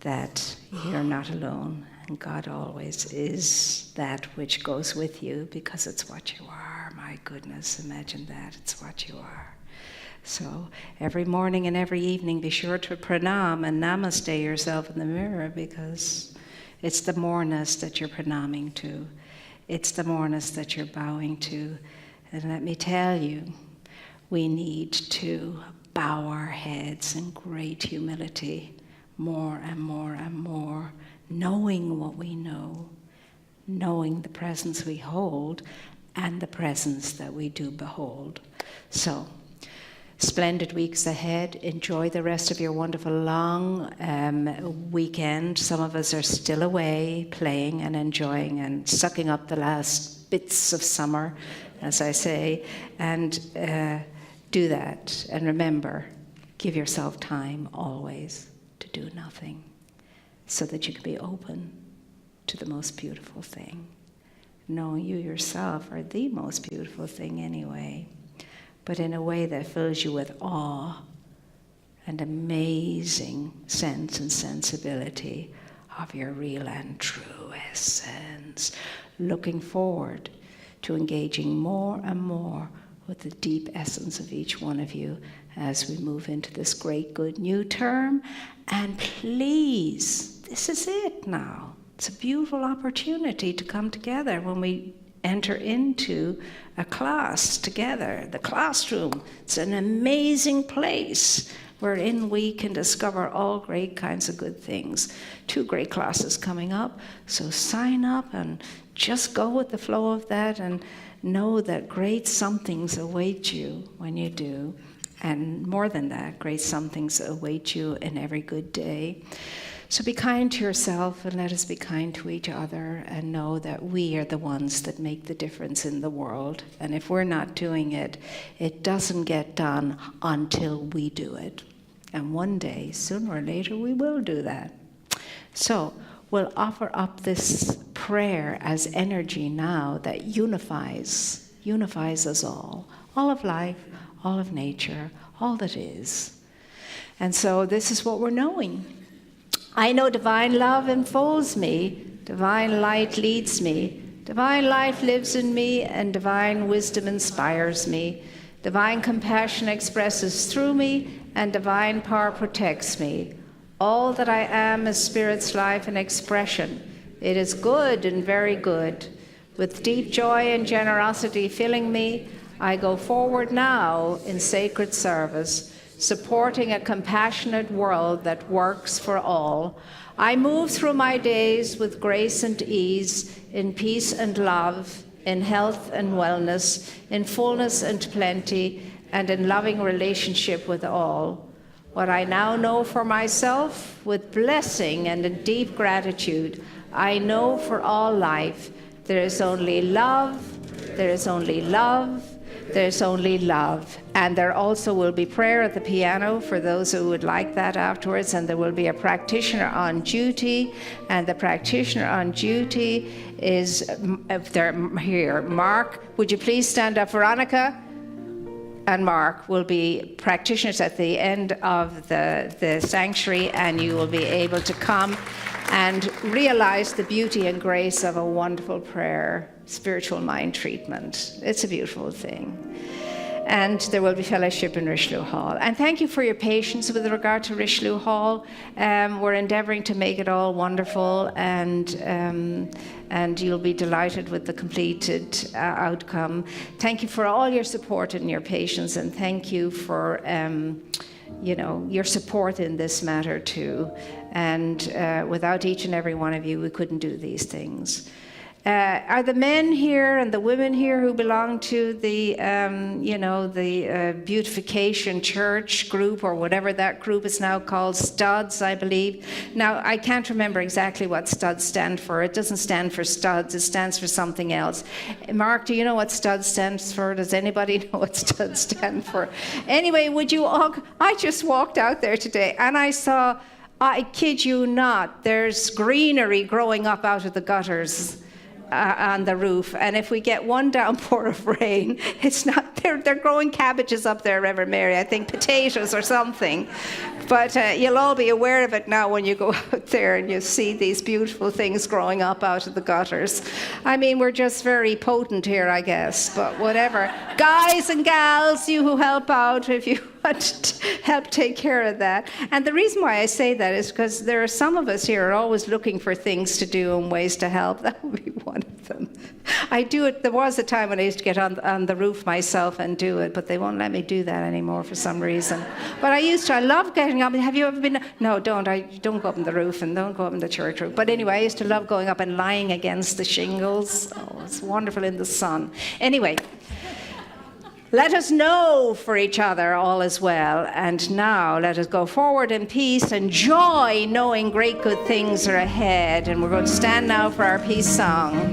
[SPEAKER 7] that you're not alone, and God always is that which goes with you because it's what you are. My goodness, imagine that, it's what you are. So every morning and every evening be sure to pranam and namaste yourself in the mirror, because it's the moreness that you're pranaming to. It's the moreness that you're bowing to. And let me tell you, we need to bow our heads in great humility, more and more and more, knowing what we know, knowing the presence we hold and the presence that we do behold. So, splendid weeks ahead. Enjoy the rest of your wonderful long weekend. Some of us are still away playing and enjoying and sucking up the last bits of summer, as I say, and do that. And remember, give yourself time always to do nothing, so that you can be open to the most beautiful thing, knowing you yourself are the most beautiful thing anyway, but in a way that fills you with awe and amazing sense and sensibility of your real and true essence. Looking forward to engaging more and more with the deep essence of each one of you as we move into this great good new term. And please, this is it now. It's a beautiful opportunity to come together when we enter into a class together. The classroom, it's an amazing place wherein we can discover all great kinds of good things. 2 great classes coming up, so sign up and just go with the flow of that and know that great somethings await you when you do. And more than that, great somethings await you in every good day. So be kind to yourself and let us be kind to each other and know that we are the ones that make the difference in the world. And if we're not doing it, it doesn't get done until we do it. And one day, sooner or later, we will do that. So we'll offer up this prayer as energy now that unifies us all of life, all of nature, all that is. And so this is what we're knowing. I know divine love enfolds me, divine light leads me, divine life lives in me, and divine wisdom inspires me. Divine compassion expresses through me, and divine power protects me. All that I am is Spirit's life and expression. It is good and very good. With deep joy and generosity filling me, I go forward now in sacred service, supporting a compassionate world that works for all. I move through my days with grace and ease, in peace and love, in health and wellness, in fullness and plenty, and in loving relationship with all. What I now know for myself, with blessing and in deep gratitude, I know for all life, there is only love, there is only love, there's only love. And there also will be prayer at the piano for those who would like that afterwards, and there will be a practitioner on duty, and the practitioner on duty is, if they're here, Mark, would you please stand up? Veronica and Mark will be practitioners at the end of the sanctuary, and you will be able to come and realize the beauty and grace of a wonderful prayer spiritual mind treatment. It's a beautiful thing. And there will be fellowship in Richelieu Hall. And thank you for your patience with regard to Richelieu Hall. We're endeavouring to make it all wonderful, and you'll be delighted with the completed outcome. Thank you for all your support and your patience, and thank you for your support in this matter too. And without each and every one of you, we couldn't do these things. Are the men here and the women here who belong to the, Beautification Church group, or whatever that group is now called, Studs, I believe? Now, I can't remember exactly what Studs stand for. It doesn't stand for Studs. It stands for something else. Mark, do you know what Studs stands for? Does anybody know what Studs stand for? Anyway, would you all... I just walked out there today and I saw, I kid you not, there's greenery growing up out of the gutters on the roof, and if we get one downpour of rain, it's not, they're growing cabbages up there, Reverend Mary, I think potatoes or something. But you'll all be aware of it now when you go out there and you see these beautiful things growing up out of the gutters. I mean, we're just very potent here, I guess, but whatever. Guys and gals, you who help out, if you want to help take care of that. And the reason why I say that is because there are some of us here are always looking for things to do and ways to help. That would be one of them. I do it. There was a time when I used to get on the roof myself and do it, but they won't let me do that anymore for some reason. But I used to. I love getting up. Have you ever been? No, don't. Don't go up on the roof and don't go up on the church roof. But anyway, I used to love going up and lying against the shingles. Oh, it's wonderful in the sun. Anyway. Let us know for each other all is well, and now let us go forward in peace and joy, knowing great good things are ahead. And we're going to stand now for our peace song.